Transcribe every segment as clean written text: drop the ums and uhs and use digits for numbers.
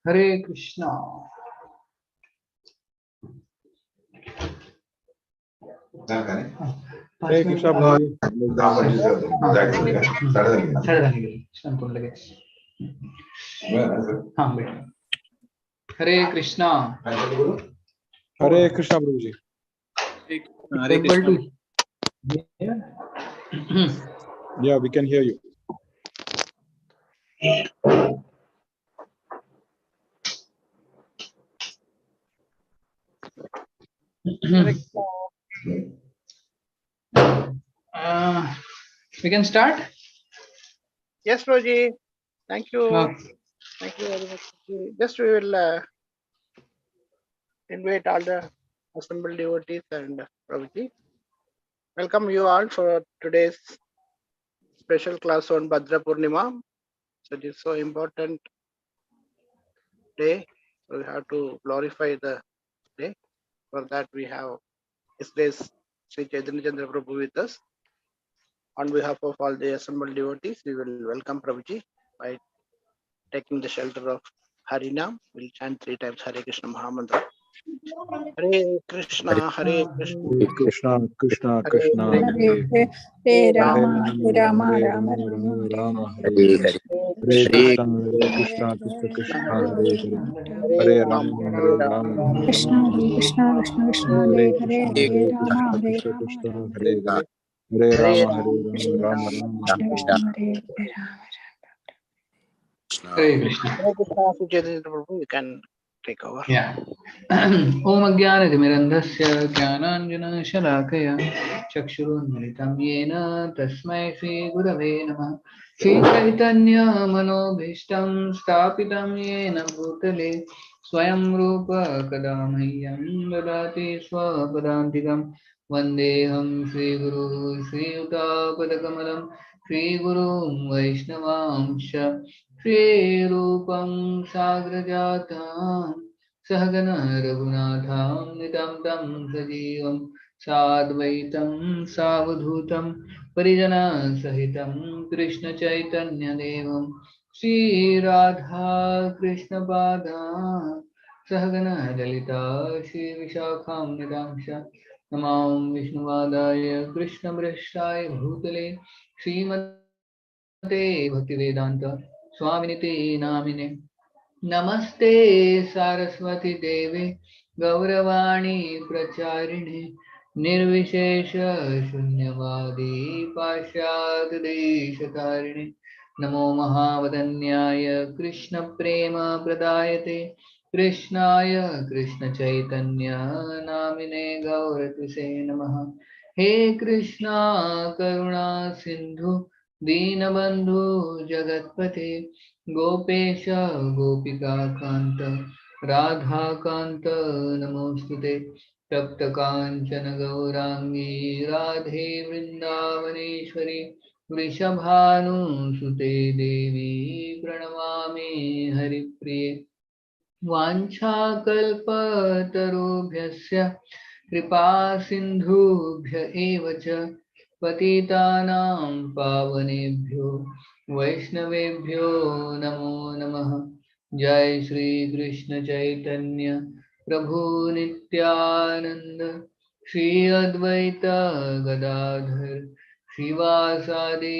Hare Krishna. Hare Krishna. Hare Krishna. Hare Krishna, Guruji. Hare Krishna. Yeah, we can hear you. We can start? Yes, Roji. Thank you. Okay. Thank you very much. Just we will invite all the assembled devotees and Prabhuji. Welcome you all for today's special class on Bhadra Purnima. So it is so important day. So we have to glorify the day. For that we have yesterday's Sri Chaitanya Chandra Prabhu with us. On behalf of all the assembled devotees, we will welcome Prabhuji by taking the shelter of Harinam. We'll chant 3 times Hare Krishna Mahamantra. Hare Krishna, Hare Krishna, Hare Krishna, Krishna Krishna, Hare Hare Rama, Rama Rama, Rama Hare Hare Hare. Hare Krishna, Krishna Krishna, Hare Hare. Hare Rama, Rama Krishna, Krishna Krishna Krishna, Hare Hare Hare, Hare Rama, Hare Krishna, Rama, Krishna Rama Hare Hare. Hare Rama, Rama Rama, Krishna Krishna, Hare Hare Rama. Hare Krishna. Hare Krishna, Sri Chaitanya Prabhu, you can take over. Yeah. Om Ajnanatimirandhasya Jnananjana Chakshurunmilitam Yena Tasmai Shri Gurave Namah. Shri Chaitanya Manobhishtam Stapitam Yena Bhutale Swayam Rupa Kadamahyam Dadati Swapadantikam Vandeham Shri Guru Shri Yuta Padakamalam Shri Guru Vaishnavamsha Shri Rupam Sagrajatam Sahagana Raghunatham Nitam Tam Sajivam Sadvaitam Savadhutam Parijana Sahitam Krishna Chaitanya Devam Shri Radha Krishna Pada Sahagana Lalita Shri Vishakham Nidamsha Namam Vishnuvadaya Krishna Brishtai Bhutale Srimate Bhaktivedanta Swaminiti Namine Namaste Saraswati Devi Gauravani Pracharine Nirvishesha Shunyavadi Pashyad Deshatarine Namo Mahavadanyaya Krishna Prema Pradayate Krishnaya Krishna Chaitanya Namine Gauratise Namaha He Krishna Karuna Sindhu Dinabandhu Jagatpate Gopesha Gopika Kanta Radha Kanta Namostute Tapta Kanchana Gaurangi Radhe Vrindavaneshwari Vrishabhanu Sute Devi Pranamami Haripriye Vancha Kalpatarubhyasya Kripa Sindhubhya Evacha Patitanam Pavanebhyo Vaishnavebhyo Namo Namaha Jai Shri Krishna Chaitanya Prabhu Nityananda Shri Advaita Gadadhar Shivasadi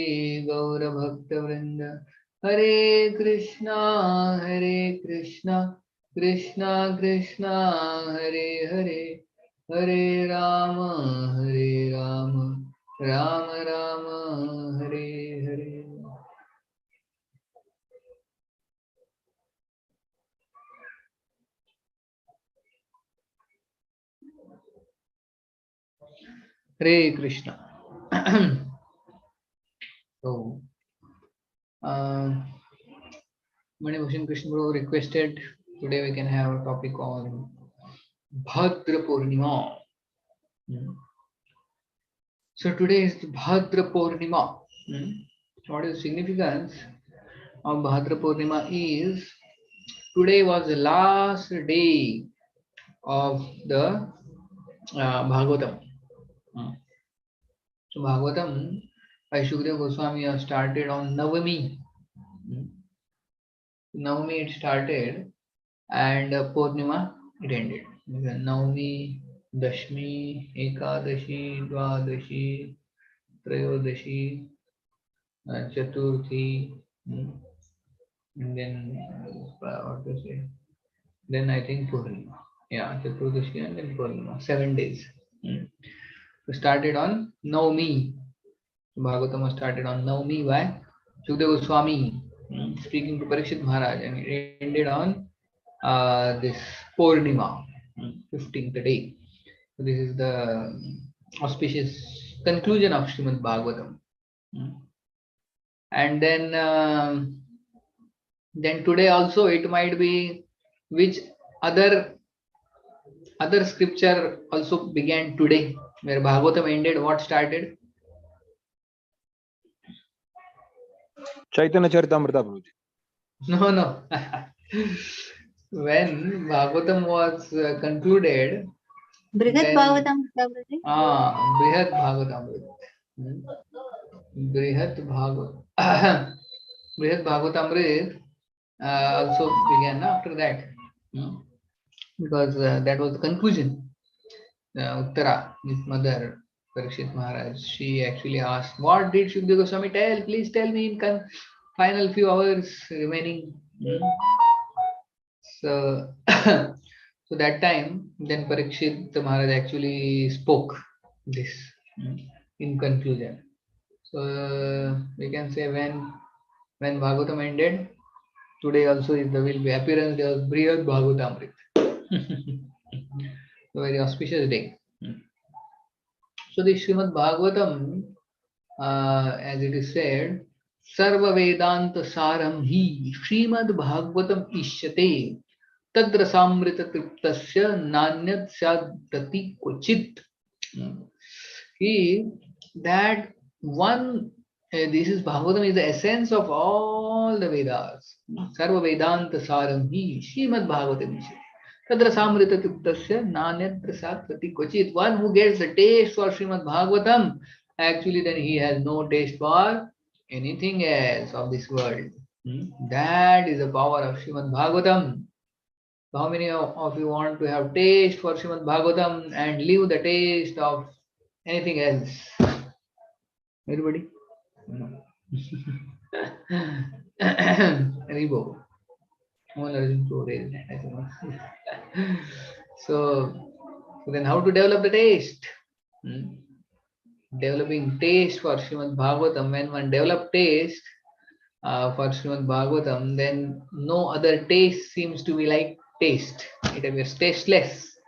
Gaura Bhakta Vrinda Hare Krishna Krishna Krishna Hare Hare Hare Rama Rama Rama Hare Hare. Hare Krishna. So, Manibhushan Krishna Guru requested today we can have a topic on Bhadra Purnima. So today is Bhadra Purnima. What is the significance of Bhadra Purnima is today was the last day of the Bhagavatam. So Bhagavatam by Shukdev Goswami have started on Navami. Navami it started and Purnima it ended. Navami, Dashmi, Ekadashi, Dvadashi, Trayodashi, Chaturthi, and then what to say? Then I think Purnima. Yeah, Chaturdashi and then Purnima. 7 days. We started on Navami. Bhagavatam was started on Navami by Shukdev Goswami speaking to Parikshit Maharaj, and it ended on this Purnima, 15th day. So this is the auspicious conclusion of Srimad Bhagavatam. And then today also it might be which other scripture also began today, where Bhagavatam ended, what started? Chaitanya Charitamrita, Prabhuji. No. When Bhagavatam was concluded, Brihat Bhagavatam, Prabhuji. Brihat Bhagavatam. Brihat Bhagavatam. Brihat Bhagavatamrit also began after that, because that was the conclusion. Uttara, his mother, Parikshit Maharaj, she actually asked, "What did Shukdev Goswami tell? Please tell me in final few hours remaining." So, so that time, then Parikshit Maharaj actually spoke this in conclusion. So we can say when Bhagavatam ended, today also is the will be appearance day of Brihad Bhagavatamrit. A very auspicious day. So the Srimad Bhagavatam, as it is said, Sarva Vedanta Saram Hi Srimad Bhagavatam Ishyate Tadra Samrita Triptasya Nanyat Saddati Kochit. That one, this is Bhagavatam is the essence of all the Vedas. Sarva Vedanta Saram Hi Srimad Bhagavatam Ishyate. Tadra Samrita Triptasya Nanyat Saddati Kochit. One who gets the taste for Srimad Bhagavatam, actually then he has no taste for anything else of this world. That is the power of Srimad Bhagavatam. How many of you want to have taste for Srimad Bhagavatam and leave the taste of anything else? Everybody? No. Ribo. So then how to develop the taste? Developing taste for Srimad Bhagavatam. When one develop taste for Srimad Bhagavatam, then no other taste seems to be like taste. It appears tasteless.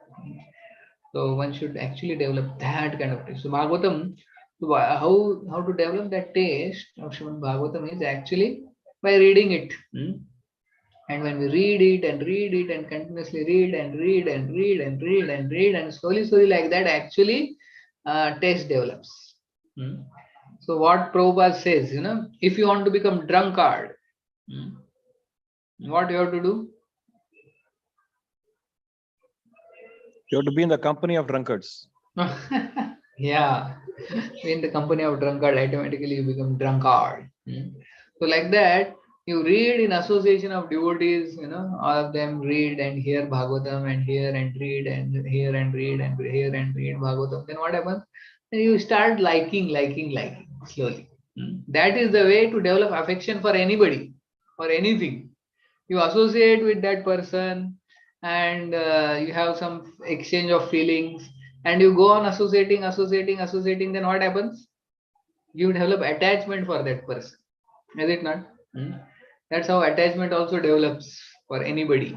So one should actually develop that kind of taste. So Bhagavatam, how to develop that taste of Srimad Bhagavatam is actually by reading it. And when we read it and continuously read and slowly like that, actually taste develops. So what Prabhupada says, if you want to become drunkard, what you have to do? You have to be in the company of drunkards. Yeah, in the company of drunkard, automatically you become drunkard. So like that, you read in association of devotees, all of them read and hear Bhagavatam and hear and read and hear and read and hear and read Bhagavatam. Then what happens? Then you start liking slowly. That is the way to develop affection for anybody or anything. You associate with that person and you have some exchange of feelings and you go on associating, then what happens? You develop attachment for that person. Is it not? That's how attachment also develops for anybody.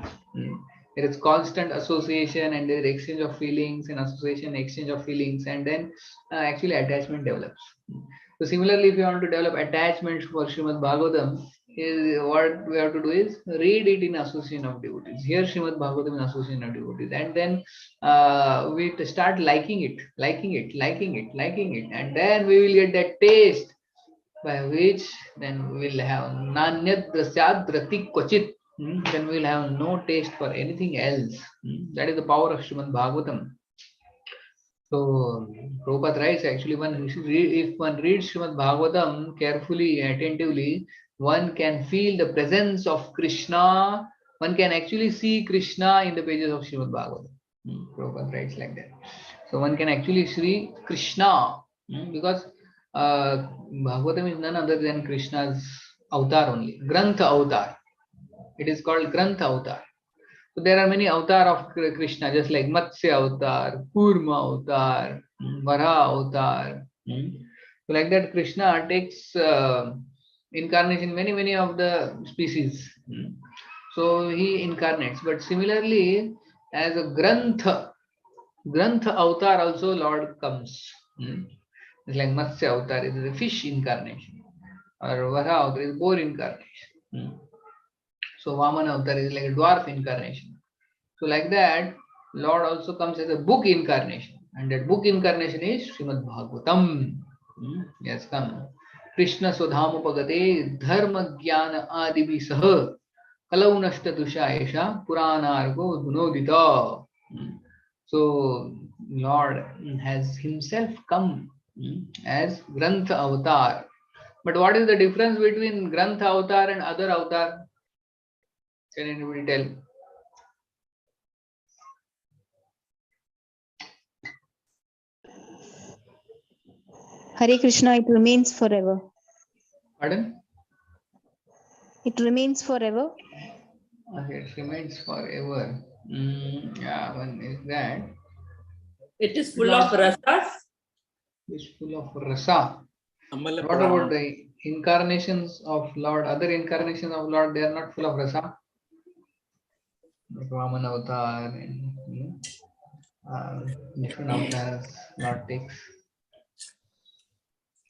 There is constant association and there is exchange of feelings and association, exchange of feelings, and then actually attachment develops. So similarly, if you want to develop attachment for Srimad Bhagavatam, what we have to do is read it in association of devotees. Hear Srimad Bhagavatam in association of devotees, and then we start liking it, and then we will get that taste by which then we will have nanyat prasyad rati kochit. Then we will have no taste for anything else. That is the power of Srimad Bhagavatam. So Prabhupada writes actually if one reads Srimad Bhagavatam carefully, attentively, one can feel the presence of Krishna. One can actually see Krishna in the pages of Srimad Bhagavatam. Prabhupada writes like that. So one can actually see Krishna because Bhagavatam is none other than Krishna's avatar only, Grantha avatar. It is called Grantha avatar. So there are many avatar of Krishna, just like Matsya avatar, Kurma avatar, Vara avatar. So like that, Krishna takes incarnation many of the species. So he incarnates. But similarly, as a Grantha avatar also Lord comes. It's like Matsya avatar is a fish incarnation, or Vara avatar is boar incarnation. So Vamana avatar is like a dwarf incarnation. So like that, Lord also comes as a book incarnation, and that book incarnation is Srimad Bhagavatam. Yes, come. Krishna Swadhamapagate Dharma Jnana Adibi Sah Kalau Nashta Dushaesha Puranargo Gunodita. So Lord has himself come as Grantha Avatar. But what is the difference between Grantha Avatar and other avatar? Can anybody tell? Hare Krishna, it remains forever. Pardon? It remains forever. Okay, it remains forever. Yeah, one is that. It is full of rasas. It's full of rasa. Ammala What Purana. about the incarnations of Lord? Other incarnations of Lord, they are not full of rasa. Like Vamana avatar and different avatars Lord takes.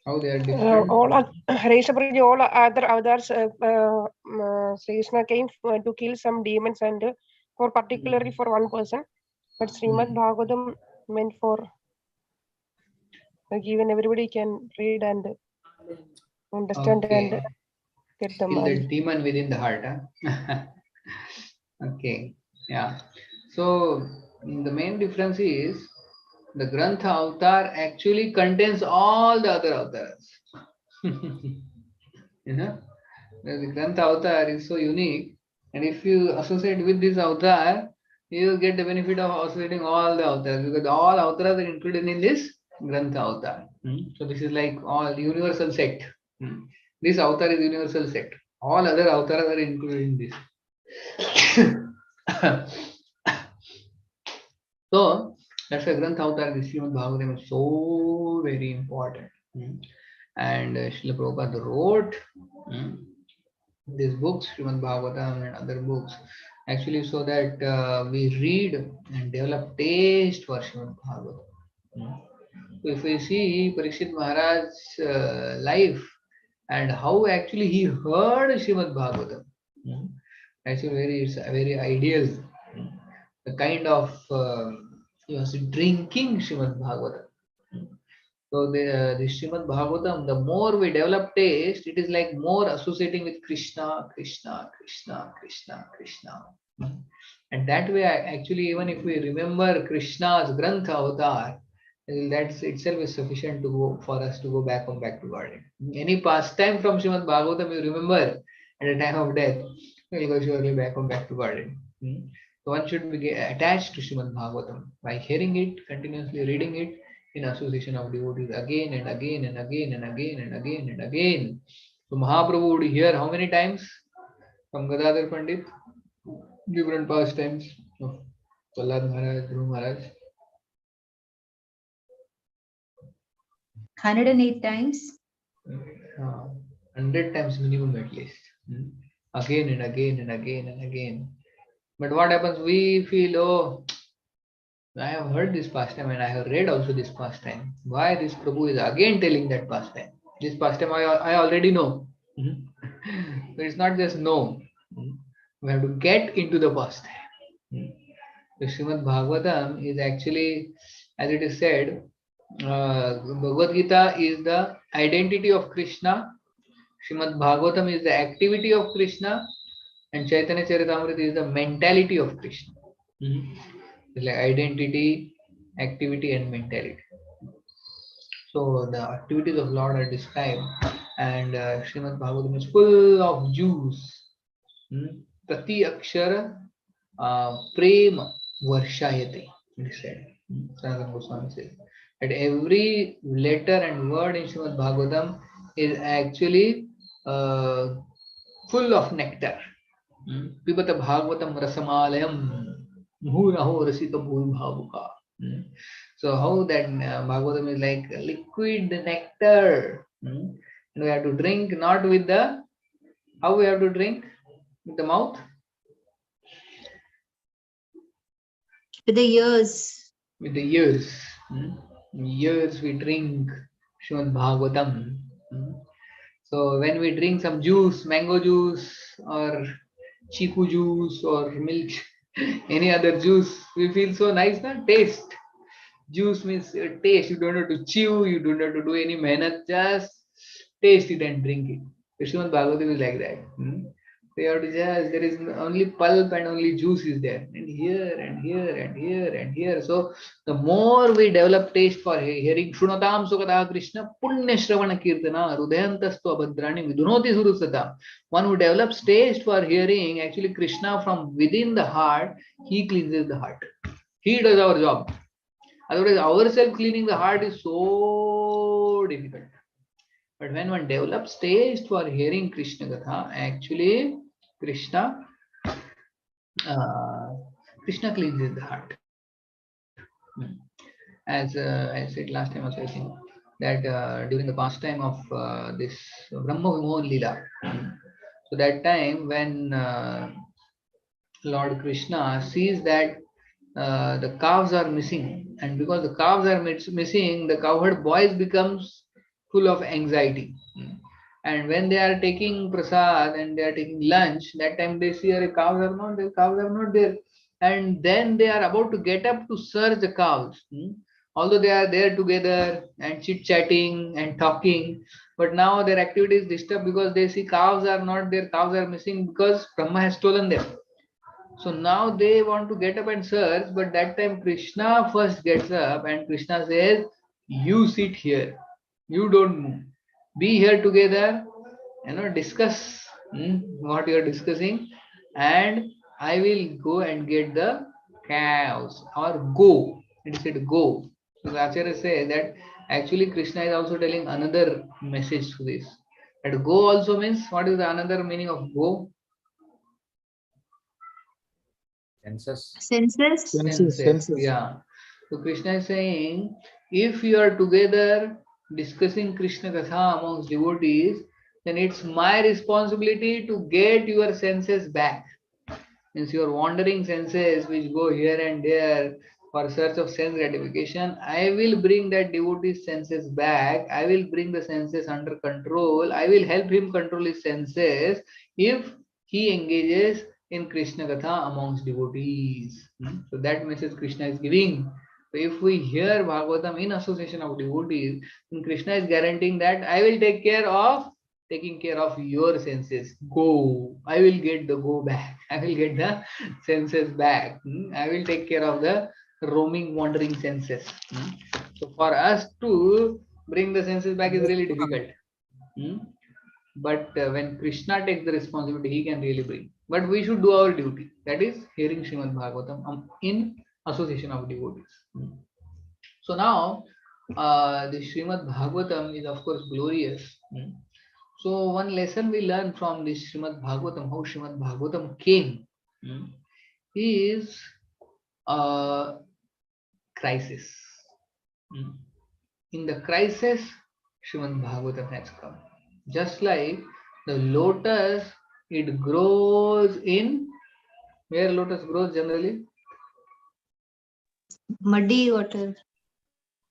How they are different? All other avatars, Sri Krishna came to kill some demons and for particularly for one person. But Srimad Bhagavatam meant for even everybody can read and understand and Okay. get the Kill the mind. demon within the heart. Huh? Okay. Yeah. So the main difference is the Grantha avatar actually contains all the other avatars. You know, the Grantha avatar is so unique, and if you associate with this avatar, you get the benefit of associating all the avatars because all avatars are included in this Grantha avatar. So this is like all universal set. This avatar is universal set. All other avatars are included in this. So that's why Grantha avatar, the Srimad Bhagavatam is so very important. And Srila Prabhupada wrote these books, Srimad Bhagavatam and other books, actually so that we read and develop taste for Srimad Bhagavatam. So if we see Parikshit Maharaj's life and how actually he heard Srimad Bhagavatam, actually it's very ideal. The kind of he was drinking Srimad Bhagavatam. So the Srimad Bhagavatam, the more we develop taste, it is like more associating with Krishna, Krishna, Krishna, Krishna, Krishna. And that way, actually, even if we remember Krishna's Grantha avatar, that itself is sufficient to go for us to go back to Godhead. Any pastime from Srimad Bhagavatam you remember at the time of death, you will go surely back to Godhead. So one should be attached to Srimad Bhagavatam by hearing it, continuously reading it in association of devotees again and again and again and again and again and again. So Mahaprabhu would hear how many times from Gadadhar Pandit? Different pastimes of Prahlad Maharaj, Dhruv Maharaj. 108 times. 100 times minimum at least. Again and again and again and again. But what happens? We feel, oh, I have heard this pastime and I have read also this pastime. Why this Prabhu is again telling that pastime? This pastime I already know. So it's not just know. We have to get into the pastime. The Srimad Bhagavatam is actually, as it is said, Bhagavad Gita is the identity of Krishna. Srimad Bhagavatam is the activity of Krishna, and Chaitanya Charitamrita is the mentality of Krishna. It's like identity, activity and mentality. So the activities of Lord are described, and Srimad Bhagavatam is full of juice. Prati akshara prema varshayate, he said. Sanatana Goswami says that every letter and word in Srimad Bhagavatam is actually full of nectar. Pibata Bhagavatam rasamalayam muhuraho rasika bhuvi bhavuka. So how that Bhagavatam is like liquid nectar. And we have to drink not with the, how we have to drink? With the mouth? With the years. With the ears. Years we drink Srimad Bhagavatam. So when we drink some juice, mango juice or chiku juice or milk, any other juice, we feel so nice, na? Taste. Juice means taste. You don't have to chew, you don't have to do any mehnat, just taste it and drink it. Srimad Bhagavatam is like that. So you have to just, there is only pulp and only juice is there. And here and here and here and here. So the more we develop taste for hearing, Shrunatam Sukata Krishna Punya Shravana Kirtana Rudayantastu Abhadrani Vidunoti Surusata. One who develops taste for hearing, actually Krishna from within the heart, he cleanses the heart. He does our job. Otherwise, ourselves cleaning the heart is so difficult. But when one develops taste for hearing Krishna Katha, actually Krishna cleanses the heart. As I said last time also, I think that during the pastime of this Brahma Vimohan Lila, so that time when Lord Krishna sees that the calves are missing, and because the calves are missing, the cowherd boys becomes full of anxiety. And when they are taking prasad and they are taking lunch, that time they see the cows are not there, and then they are about to get up to search the cows. Although they are there together and chit chatting and talking, but now their activity is disturbed because they see cows are not there, cows are missing because Brahma has stolen them. So now they want to get up and search, but that time Krishna first gets up and Krishna says, you sit here, you don't move. Be here together, discuss what you are discussing, and I will go and get the cows, or go. It said go. So the Acharya says that actually Krishna is also telling another message to this. That go also means, what is the another meaning of go? Senses. Senses. Yeah. So Krishna is saying, if you are together discussing Krishna Katha amongst devotees, then it's my responsibility to get your senses back. Means your wandering senses which go here and there for search of sense gratification, I will bring that devotee's senses back. I will bring the senses under control. I will help him control his senses if he engages in Krishna Katha amongst devotees. So that message Krishna is giving. So if we hear Bhagavatam in association of devotees, then Krishna is guaranteeing that I will take care of taking care of your senses. Go. I will get the go back. I will get the senses back. I will take care of the roaming, wandering senses. So for us to bring the senses back is really difficult. But when Krishna takes the responsibility, he can really bring. But we should do our duty. That is hearing Srimad Bhagavatam in association of devotees. So now, the Srimad Bhagavatam is of course glorious. So one lesson we learn from this Srimad Bhagavatam, how Srimad Bhagavatam came, is a crisis. In the crisis, Srimad Bhagavatam has come. Just like the lotus, it grows in, where lotus grows generally? Muddy water.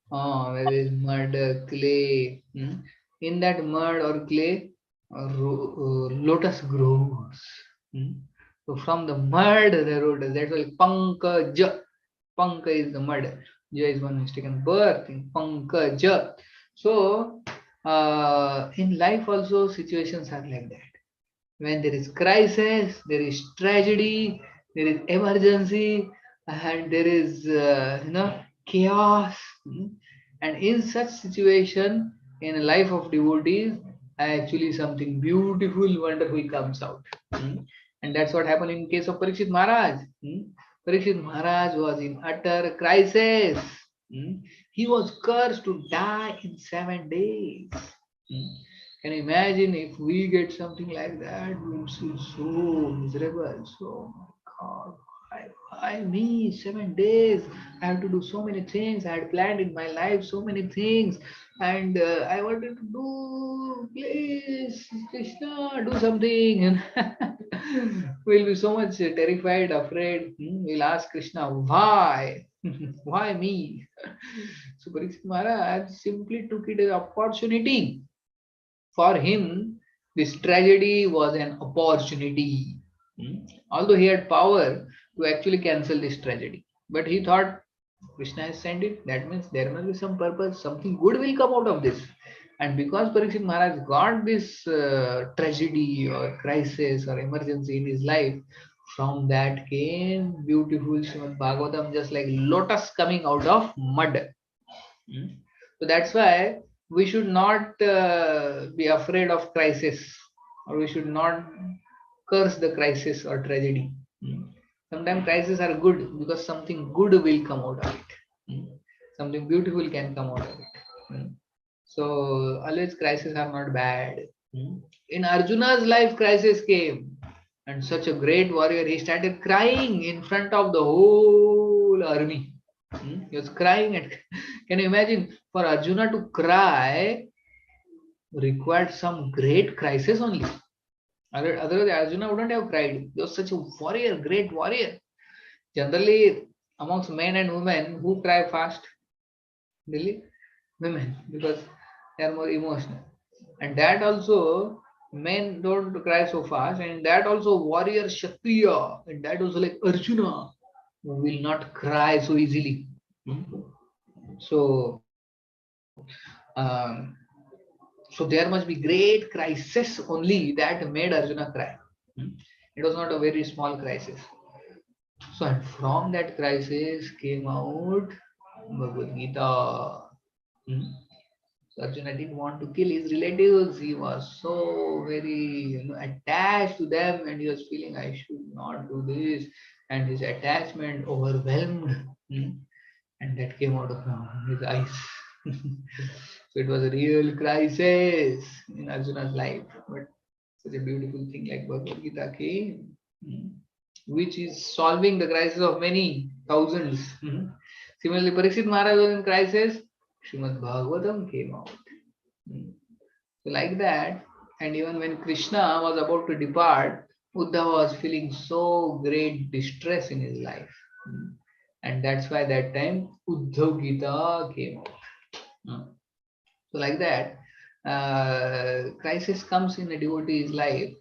Where is mud, clay. In that mud or clay, lotus grows. So from the mud, the lotus, that's why Pankaja. Panka is the mud. Ja is one mistaken birth in Pankaja. So in life also situations are like that. When there is crisis, there is tragedy, there is emergency, and there is chaos. And in such situation, in a life of devotees, actually something beautiful, wonderful comes out. And that's what happened in case of Parikshit Maharaj. Parikshit Maharaj was in utter crisis. He was cursed to die in 7 days. Can you imagine if we get something like that? We'll feel so miserable. So, God, why me? 7 days. I have to do so many things. I had planned in my life so many things, and I wanted to do. Please, Krishna, do something. And we'll be so much terrified, afraid. We'll ask Krishna, why? Why me? So Parikshit Maharaj simply took it as an opportunity. For him, this tragedy was an opportunity. Although he had power to actually cancel this tragedy, but he thought Krishna has sent it, that means there must be some purpose, something good will come out of this. And because Parikshit Maharaj got this tragedy or crisis or emergency in his life, from that came beautiful Srimad Bhagavatam, just like lotus coming out of mud. Mm. So that's why we should not be afraid of crisis, or we should not curse the crisis or tragedy. Sometimes crises are good because something good will come out of it. Something beautiful can come out of it. So always crises are not bad. In Arjuna's life, crisis came, and such a great warrior, he started crying in front of the whole army. He was crying at. Can you imagine for Arjuna to cry required some great crisis only. Otherwise, Arjuna wouldn't have cried. He was such a warrior, great warrior. Generally, amongst men and women, who cry fast? Really? Women, because they are more emotional. And that also, men don't cry so fast. And that also, warrior Kshatriya, and that also like Arjuna, will not cry so easily. So, um, so there must be great crisis only that made Arjuna cry. It was not a very small crisis. So and from that crisis came out Bhagavad Gita. Hmm. So Arjuna didn't want to kill his relatives. He was so very attached to them, and he was feeling I should not do this, and his attachment overwhelmed. And that came out of his eyes. So it was a real crisis in Arjuna's life. But such a beautiful thing like Bhagavad Gita came, which is solving the crisis of many thousands. Similarly, Parikshit Maharaj was in crisis, Srimad Bhagavatam came out. So like that, and even when Krishna was about to depart, Uddhava was feeling so great distress in his life. And that's why that time Uddhav Gita came out. So like that, crisis comes in a devotee's life,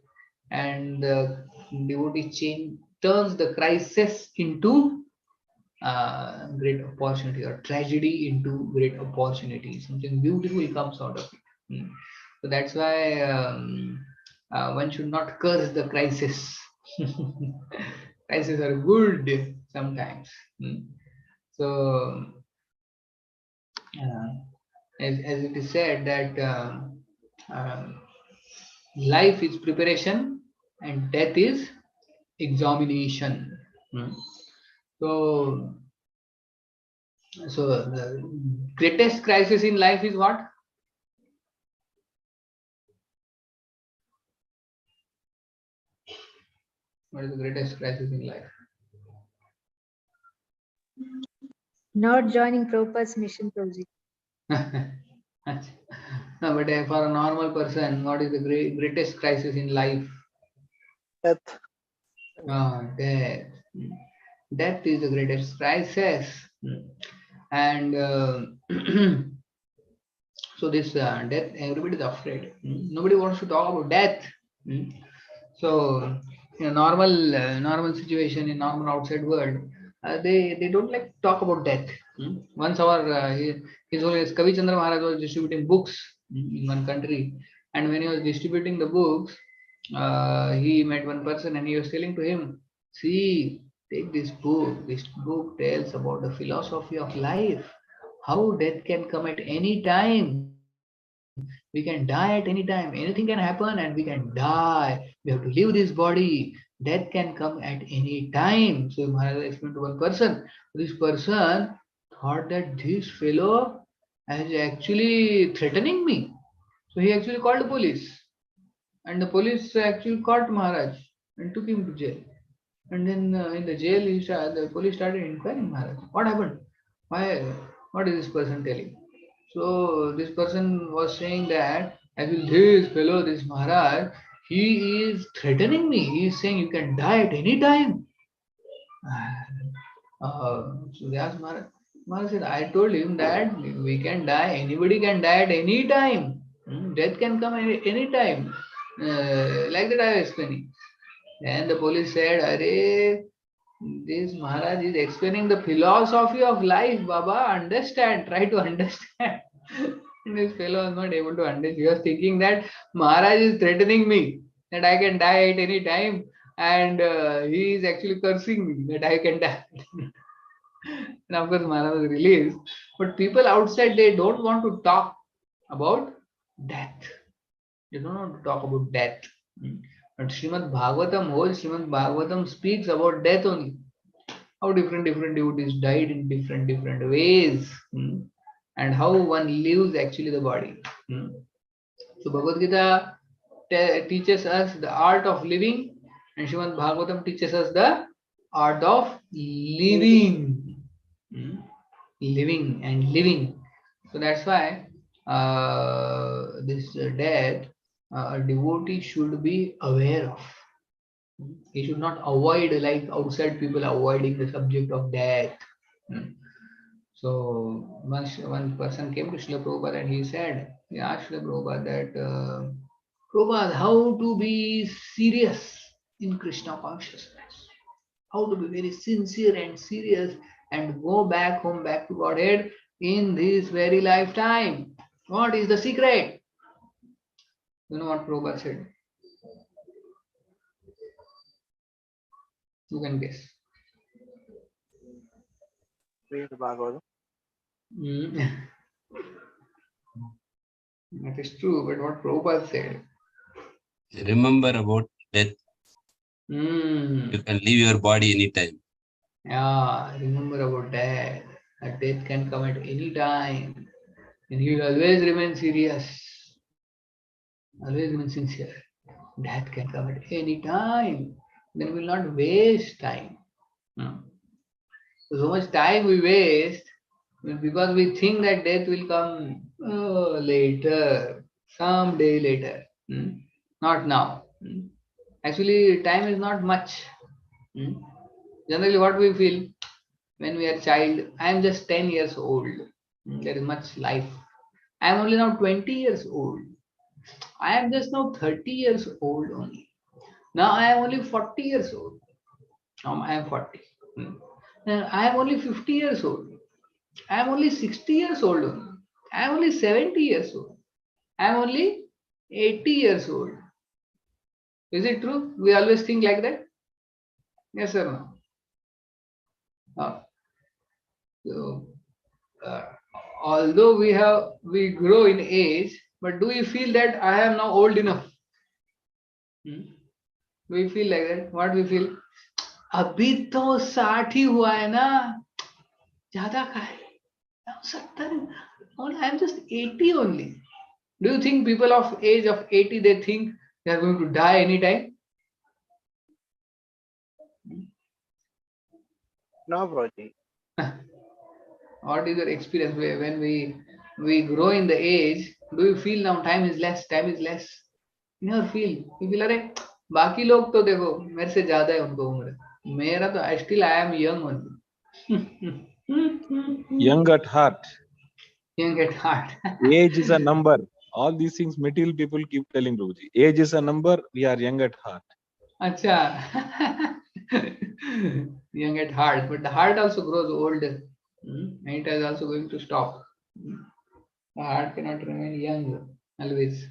and the devotee turns the crisis into great opportunity, or tragedy into great opportunity. Something beautiful comes out of it. So that's why one should not curse the crisis. Crises are good sometimes. So, as it is said that life is preparation and death is examination. So, the greatest crisis in life is what? What is the greatest crisis in life? Not joining Prabhupada's mission project. No, but for a normal person, what is the greatest crisis in life? Death. Death. Death is the greatest crisis. And so this death, everybody is afraid. Nobody wants to talk about death. So in a normal situation, in normal outside world, they don't like to talk about death. Once his Holiness Kavi Chandra Maharaj was distributing books in one country, and when he was distributing the books, he met one person and he was telling to him, see, take this book. This book tells about the philosophy of life, how death can come at any time. We can die at any time. Anything can happen and we can die. We have to leave this body. Death can come at any time. So Maharaj explained to one person. This person thought that this fellow is actually threatening me. So he actually called the police. And the police actually caught Maharaj and took him to jail. And then in the jail, the police started inquiring Maharaj. What happened? Why? What is this person telling? So this person was saying that actually this fellow, this Maharaj, he is threatening me. He is saying you can die at any time. So they asked Maharaj. Maharaj said, I told him that we can die, anybody can die at any time. Death can come any time. Like that I was explaining. Then the police said, Arey, this Maharaj is explaining the philosophy of life, Baba. Understand, try to understand. And this fellow was not able to understand. He was thinking that Maharaj is threatening me, that I can die at any time. And he is actually cursing me that I can die. And of course, Maharaj was released. But people outside, they don't want to talk about death. They don't want to talk about death. But Srimad Bhagavatam, whole Srimad Bhagavatam speaks about death only. How different devotees died in different ways, and how one lives actually the body. So Bhagavad Gita teaches us the art of living, and Srimad Bhagavatam teaches us the art of living. Living and living. So that's why this death a devotee should be aware of. He should not avoid like outside people avoiding the subject of death. So once one person came to Srila Prabhupada and he asked Srila Prabhupada that, Prabhupada, how to be serious in Krishna consciousness? How to be very sincere and serious and go back home, back to Godhead in this very lifetime? What is the secret? You know what Prabhupada said? You can guess. Read Bhagavad. That is true, but what Prabhupada said. Remember about death. You can leave your body anytime. Yeah, remember about death. That death can come at any time. And you will always remain serious. Always remain sincere. Death can come at any time. Then we will not waste time. So much time we waste because we think that death will come later, someday later. Not now. Actually, time is not much. Generally, what we feel when we are child, I am just 10 years old. There is much life. I am only now 20 years old. I am just now 30 years old only. Now I am only 40 years old. Now I am 40. Now I am only 50 years old. I am only 60 years old only. I am only 70 years old. I am only 80 years old. Is it true? We always think like that? Yes or no? So, although we grow in age, but do we feel that I am now old enough? Do we feel like that? What we feel? अभी तो 60 ही हुआ है ना, ज्यादा का है, 70. I am just 80 only. Do you think people of age of 80 they think they are going to die anytime? No, Prabhuji. What is your experience when we grow in the age? Do you feel now time is less? Time is less. You never feel. You feel अरे बाकी लोग तो देखो मेरे से ज्यादा है उनको उम्र. मेरा तो still I am young only. Young at heart. Young at heart. Age is a number. All these things material people keep telling Prabhuji. Age is a number. We are young at heart. Acha. Young at heart, but the heart also grows older. And it is also going to stop. The heart cannot remain young always.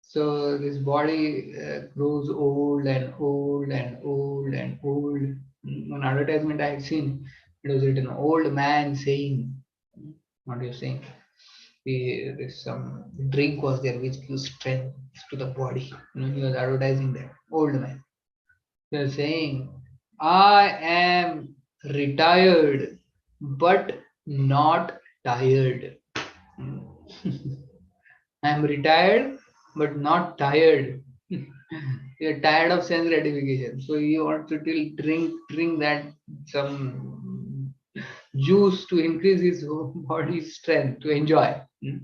So this body grows old and old and old and old. One advertisement I had seen, it was written, old man saying, what are you saying? There's some drink was there which gives strength to the body. He was advertising that. Old man. He was saying, I am retired, but not tired. I am retired, but not tired. You're tired of sense gratification, so you want to drink that some juice to increase his body's strength to enjoy. He's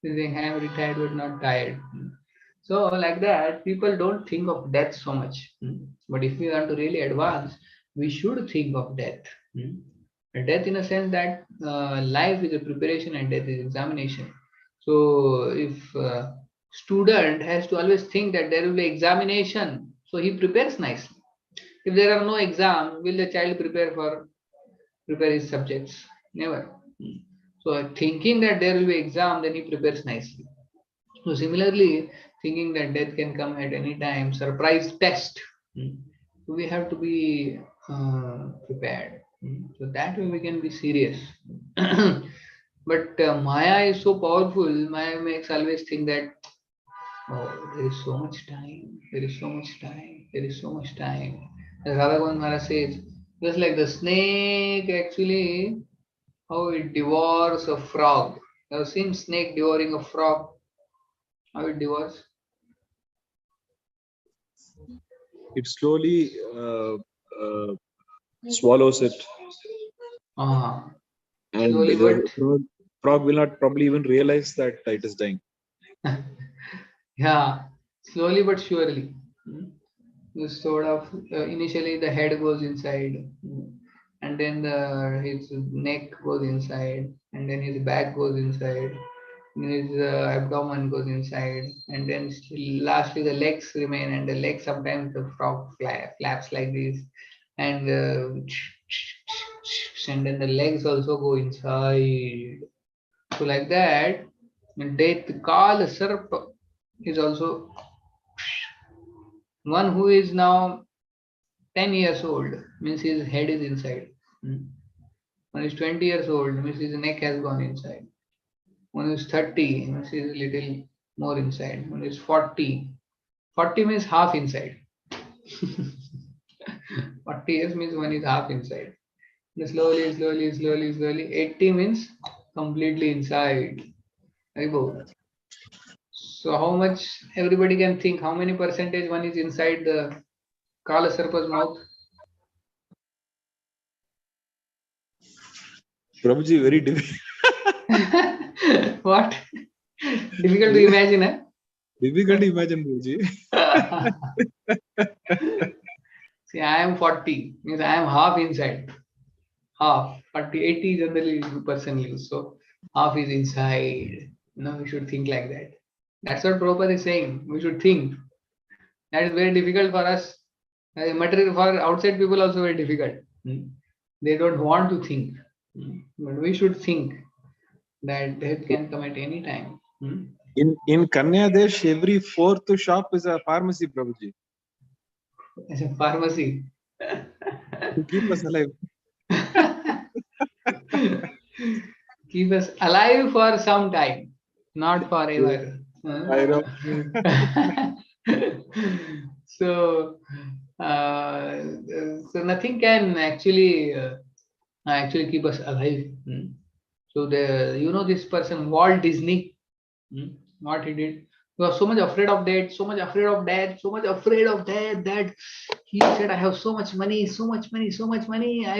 saying, I am retired but not tired. So like that, people don't think of death so much. But if we want to really advance, we should think of death. Death in a sense that life is a preparation and death is examination. So if student has to always think that there will be examination, so he prepares nicely. If there are no exam, will the child prepare his subjects? Never. So thinking that there will be exam, then he prepares nicely. So similarly, thinking that death can come at any time, surprise test. So we have to be prepared. So that way we can be serious. But Maya is so powerful. Maya makes always think that, oh, there is so much time. There is so much time. There is so much time. As Radha Govind Maharaj says, just like the snake actually, how it devours a frog. You have seen snake devouring a frog? How it devours? It slowly swallows it, and Slowly, the but frog will not probably even realize that it is dying. yeah, slowly but surely. This sort of initially the head goes inside, and then his neck goes inside, and then his back goes inside, and his abdomen goes inside, and then lastly the legs remain, and the legs sometimes the frog flaps like this, and and then the legs also go inside. So like that, death Kal Sarp is also one who is now 10 years old, means his head is inside. One is 20 years old, means his neck has gone inside. One is 30, means he is a little more inside. One is 40. 40 means half inside. 40 years means one is half inside. And slowly. 80 means completely inside. Very good. So how much everybody can think, how many percentage one is inside the Kala Sarpa's mouth? Prabhuji, very difficult. What? Difficult to imagine, eh? Difficult to imagine, Prabhuji. See, I am 40, means I am half inside. Half. 40, 80 generally person use. So half is inside. We should think like that. That's what Prabhupada is saying. We should think. That is very difficult for us. Material for outside people also very difficult. They don't want to think. But we should think that death can come at any time. In Kanyadesh, every fourth shop is a pharmacy, Prabhuji. It's a pharmacy. To keep us alive. Keep us alive for some time, not forever. I know. So, so nothing can actually keep us alive. So this person Walt Disney, what he did, he was so much afraid of death, so much afraid of death, so much afraid of death that he said, I have so much money, I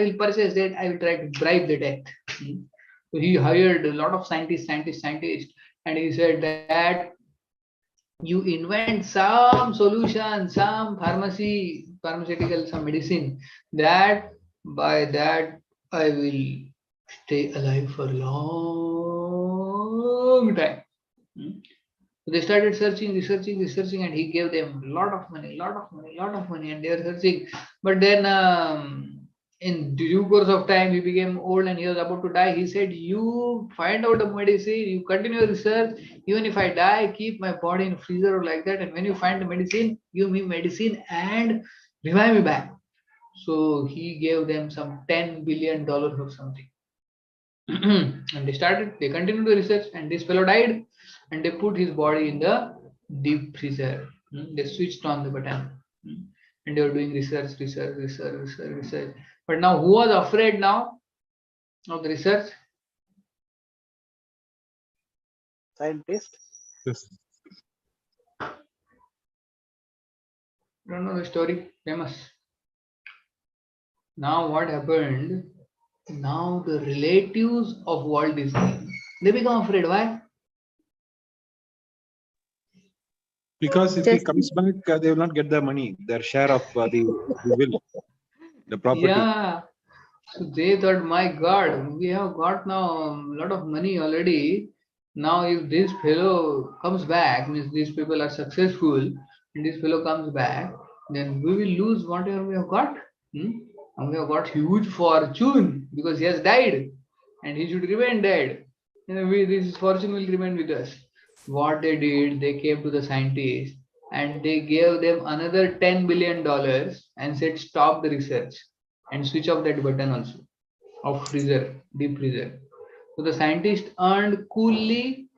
will purchase that, I will try to bribe the death. So he hired a lot of scientists, and he said that you invent some solution, some pharmaceutical, some medicine, that by that I will stay alive for a long time. So they started researching, and he gave them a lot of money, and they were searching. But then in due course of time, he became old and he was about to die. He said, you find out the medicine, you continue research, even if I die, keep my body in freezer or like that. And when you find the medicine, give me medicine and revive me back. So he gave them some $10 billion or something. And they continued the research, and this fellow died, and they put his body in the deep freezer. They switched on the button. And they were doing research. But now who was afraid now of the research? Scientist. Yes. Don't know the story, famous. Now what happened? Now the relatives of Walt Disney, they become afraid. Why? Because if he comes back, they will not get the money, their share of the property. Yeah. So they thought, my God, we have got now a lot of money already. Now if this fellow comes back, means these people are successful, and this fellow comes back, then we will lose whatever we have got. And we have got huge fortune because he has died, and he should remain dead. This fortune will remain with us. What they did, they came to the scientists and they gave them another $10 billion and said, stop the research and switch off that button also of freezer, deep freezer. So the scientist earned coolly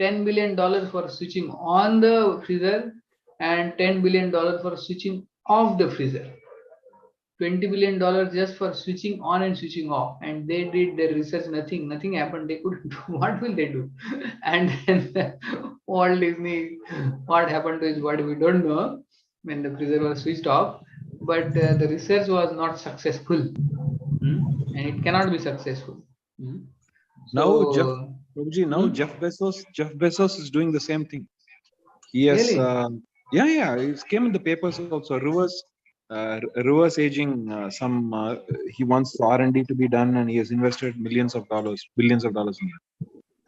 $10 billion for switching on the freezer and $10 billion for switching off the freezer. $20 billion just for switching on and switching off, and they did their research. Nothing happened. They couldn't do. What will they do? And then Walt Disney, what happened to his body we don't know when the freezer was switched off. But the research was not successful, and it cannot be successful. Now, So, Jeff Bezos is doing the same thing. He has, really? it came in the papers also. Reverse aging. He wants R&D to be done, and he has invested billions of dollars in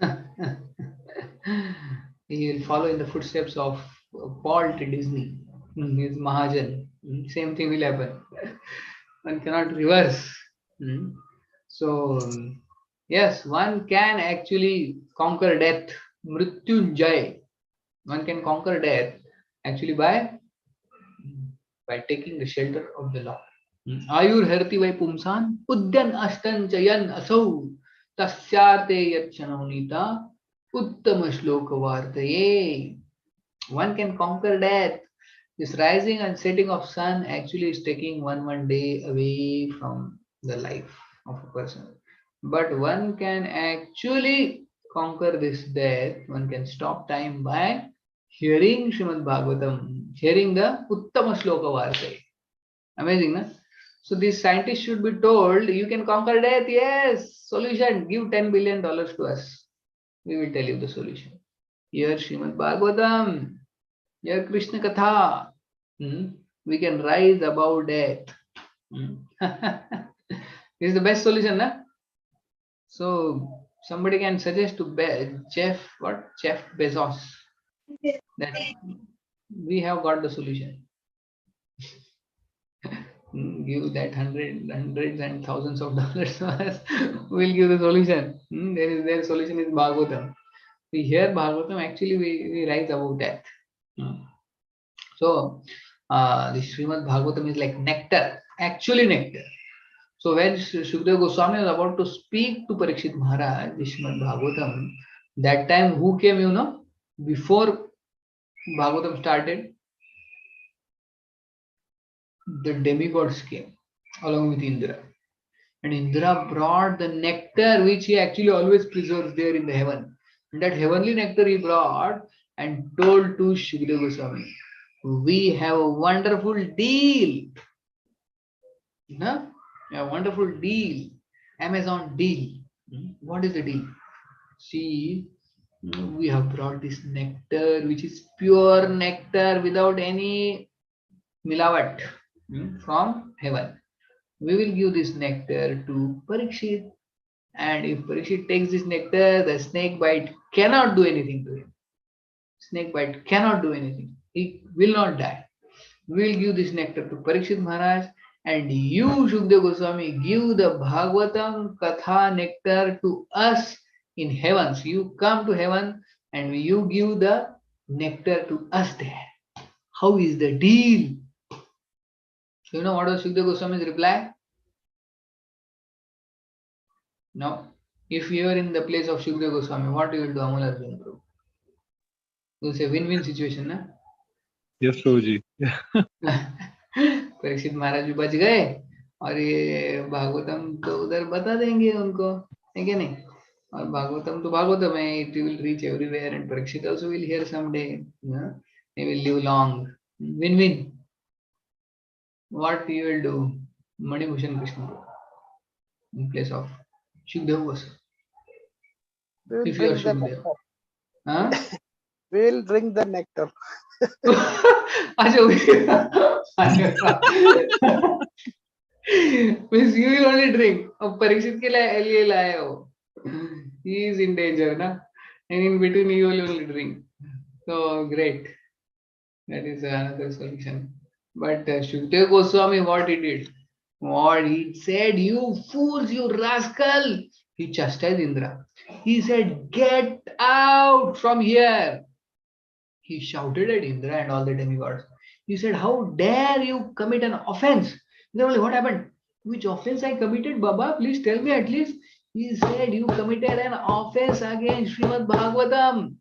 it. He will follow in the footsteps of Walt Disney. He is Mahajan. Same thing will happen. One cannot reverse. So, yes, one can actually conquer death. Mrityunjay. One can conquer death actually by taking the shelter of the Lord. Ayur harti vai pumsan udyan astan chayan asau tasyarte yachanonita uttama shloka vartaye. One can conquer death. This rising and setting of sun actually is taking one day away from the life of a person. But one can actually conquer this death. One can stop time by hearing Srimad Bhagavatam, hearing the Uttama Shloka Vartai. Amazing, no? So these scientists should be told, you can conquer death. Yes, solution. Give $10 billion to us. We will tell you the solution. Here Srimad Bhagavatam, here Krishna Katha. We can rise above death. This is the best solution, na? So somebody can suggest to Jeff Bezos that we have got the solution. Give that hundreds and thousands of dollars to us. We'll give the solution. Their solution is Bhagavatam. We hear Bhagavatam, actually we rise above death. So the Srimad Bhagavatam is like nectar, actually nectar. So when Shukdev Goswami was about to speak to Parikshit Maharaj, the Srimad Bhagavatam, that time who came, before Bhagavatam started? The demigods came along with Indra. And Indra brought the nectar which he actually always preserves there in the heaven. And that heavenly nectar he brought and told to Shukdev Goswami, we have a wonderful deal. A wonderful deal. Amazon deal. What is the deal? See, we have brought this nectar which is pure nectar without any milawat from heaven. We will give this nectar to Parikshit, and if Parikshit takes this nectar, the snake bite cannot do anything to him. Snake bite cannot do anything. He will not die. We will give this nectar to Parikshit Maharaj, and you, Shukdev Goswami, give the Bhagavatam Katha nectar to us in heavens. You come to heaven and you give the nectar to us there. How is the deal? You know what was Shukdev Goswami's reply? No. If you are in the place of Shukdev Goswami, what you will do, Amol Arjun Prabhu? You will say win-win situation, na? Yes, Prabhuji. Parikshit महाराज भी बच गए और ये भागवतम तो उधर बता देंगे उनको, है क्या नहीं? और भागवतम तो भागवतम है, it will reach everywhere and Parikshit also will hear someday. He will live long. Win-win. What you will do, Manibhushan Krishna in place of Shukdev Goswami? We will If you are drink the Shukdev, nectar. huh? We will drink the nectar. अच्छा means you will only drink. अब परीक्षित के लिए लाए हो. He is in danger, na? And in between you will only drink. So great. That is another solution. But Shukdev Goswami, what he did? What he said, you fools, you rascal! He chastised Indra. He said, get out from here. He shouted at Indra and all the demigods. He said, how dare you commit an offense? They were like, what happened? Which offense I committed, Baba? Please tell me at least. He said, you committed an offense against Srimad Bhagavatam.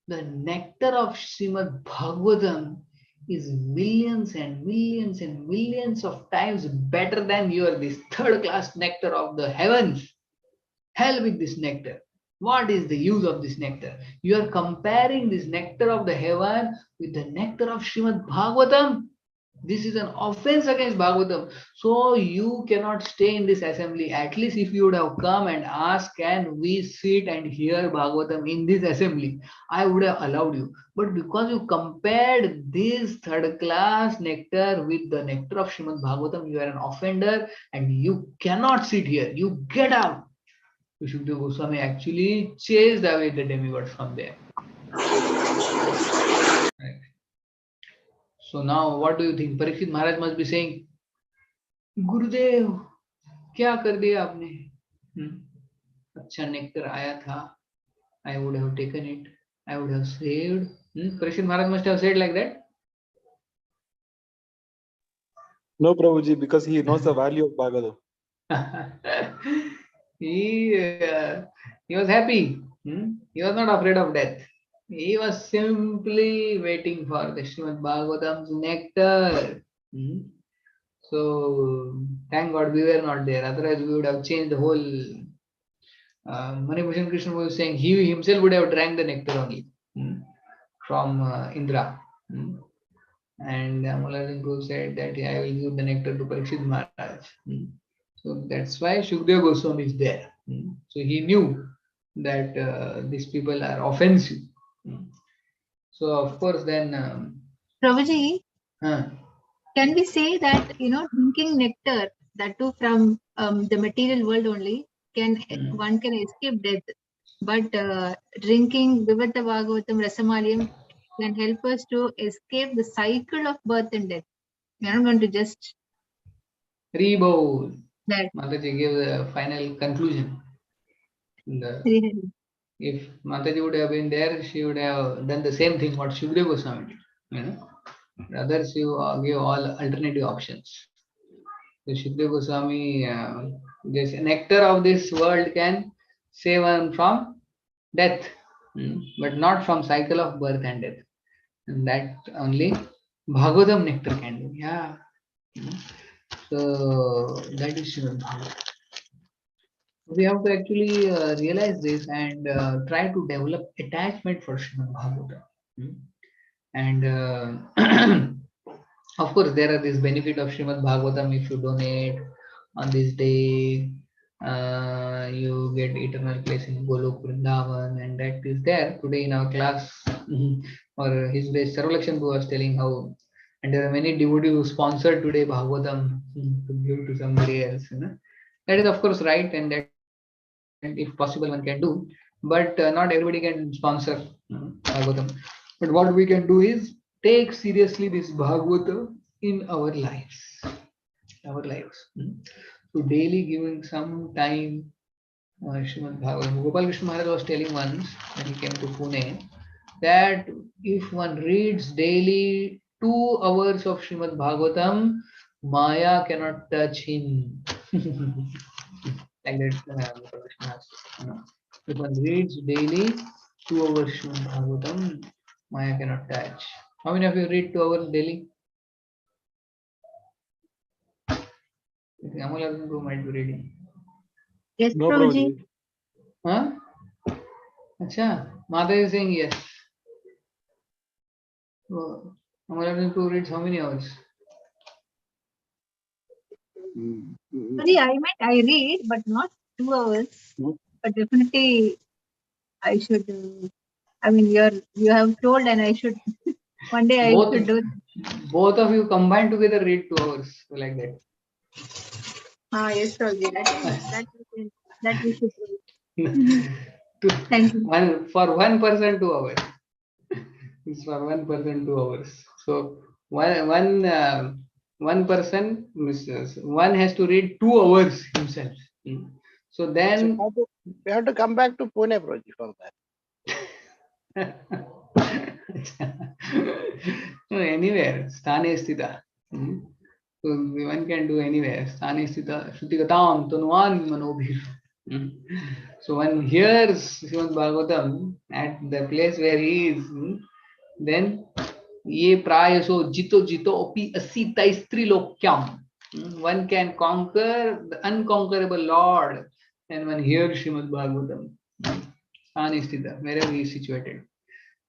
The nectar of Srimad Bhagavatam is millions and millions and millions of times better than this third class nectar of the heavens. Hell with this nectar. What is the use of this nectar? You are comparing this nectar of the heaven with the nectar of Srimad Bhagavatam. This is an offense against Bhagavatam. So you cannot stay in this assembly. At least if you would have come and asked, can we sit and hear Bhagavatam in this assembly? I would have allowed you. But because you compared this third class nectar with the nectar of Srimad Bhagavatam, you are an offender and you cannot sit here. You get out. Shukdev Goswami actually chased away the demigods from there. Right. So now what do you think? Parikshit Maharaj must be saying, Gurudev, क्या कर दिया आपने? अच्छा nectar आया था. I would have taken it. I would have saved. Parikshit Maharaj must have said like that. No, Prabhuji, because he knows the value of Bhagavatam. He was happy. He was not afraid of death. He was simply waiting for the Srimad Bhagavatam's nectar. So thank God we were not there. Otherwise we would have changed the whole. Manibhushan Krishna was saying he himself would have drank the nectar only from Indra. And Amalajan Prabhu said that I will give the nectar to Parikshit Maharaj. So that's why Shukdev Goswami is there. So he knew that these people are offensive. So of course then. Prabhuji, can we say that drinking nectar, that too from the material world only, one can escape death, but drinking Vivata Bhagavatam Rasamaliyam can help us to escape the cycle of birth and death. We are not going to just Rebo. that. Mataji gave the final conclusion. If Mataji would have been there, she would have done the same thing what Shukdev Goswami did. Others you give all alternative options. So Shukdev Goswami, this nectar of this world can save one from death, but not from cycle of birth and death. And that only Bhagavatam nectar can do. Yeah. So that is Srimad Bhagavatam. We have to actually realize this and try to develop attachment for Srimad Bhagavatam. And of course, there are this benefit of Srimad Bhagavatam. If you donate on this day, you get eternal place in Golok Vrindavan, and that is there today in our class. Or his base Sarvalakshan was telling how, and there are many devotees who sponsored today Bhagavatam to give to somebody else. That is of course right, and that if possible one can do, but not everybody can sponsor Bhagavatam. But what we can do is take seriously this Bhagavatam in our lives. So daily giving some time, Srimad Bhagavatam. Gopal Krishna Maharaj was telling once when he came to Pune that if one reads daily 2 hours of Srimad Bhagavatam, Maya cannot touch him. Like that, Krishna has, if one reads daily 2 hours Srimad Bhagavatam, Maya cannot touch. How many of you read 2 hours daily? Amol Arjun might be reading. Yes, No, Prabhuji. Prabhuji. Huh? Acha, Mata is saying yes. So, Amol Arjun reads how many hours? Sorry, I read, but not 2 hours. But definitely, I should. I mean, you have told, and I should. One day I should do. Both of you combined together read 2 hours, so like that. Yes, Prabhuji. That we should do. Thank you. For one person 2 hours. It's for one person 2 hours. So one person, one has to read 2 hours himself. So then we have to come back to Pune, Prabhuji, for that. No, anywhere, sthane sthita. So one can do anywhere. Sthane sthita shrutigatam tanuan manobhir. So one hears Srimad Bhagavatam at the place where he is, then ye prayaso jito jito opi asita istrilokyam. One can conquer the unconquerable Lord and one hears Srimad Bhagavatam. Sthane sthita, wherever he is situated.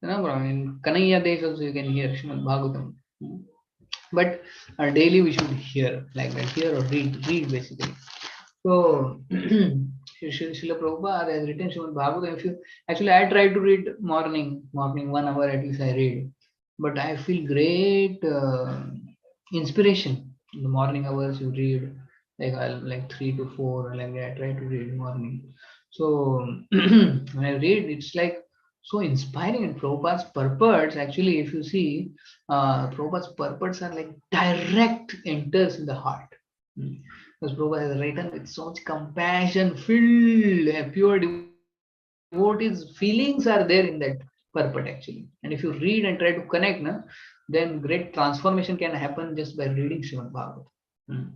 In Kanaya days also you can hear Srimad Bhagavatam. But daily we should hear, like that, hear or read basically. So Srila Prabhupada has written Srimad Bhagavatam. If you actually, I try to read morning 1 hour at least I read, but I feel great inspiration in the morning hours. You read like 3 to 4, like that. I try to read morning. So when I read, it's like so inspiring. And Prabhupada's purports, actually, if you see, Prabhupada's purports are like direct enters in the heart. Because Prabhupada has written with so much compassion, filled, pure devotees' feelings are there in that purport actually. And if you read and try to connect, then great transformation can happen just by reading Srimad Bhagavatam.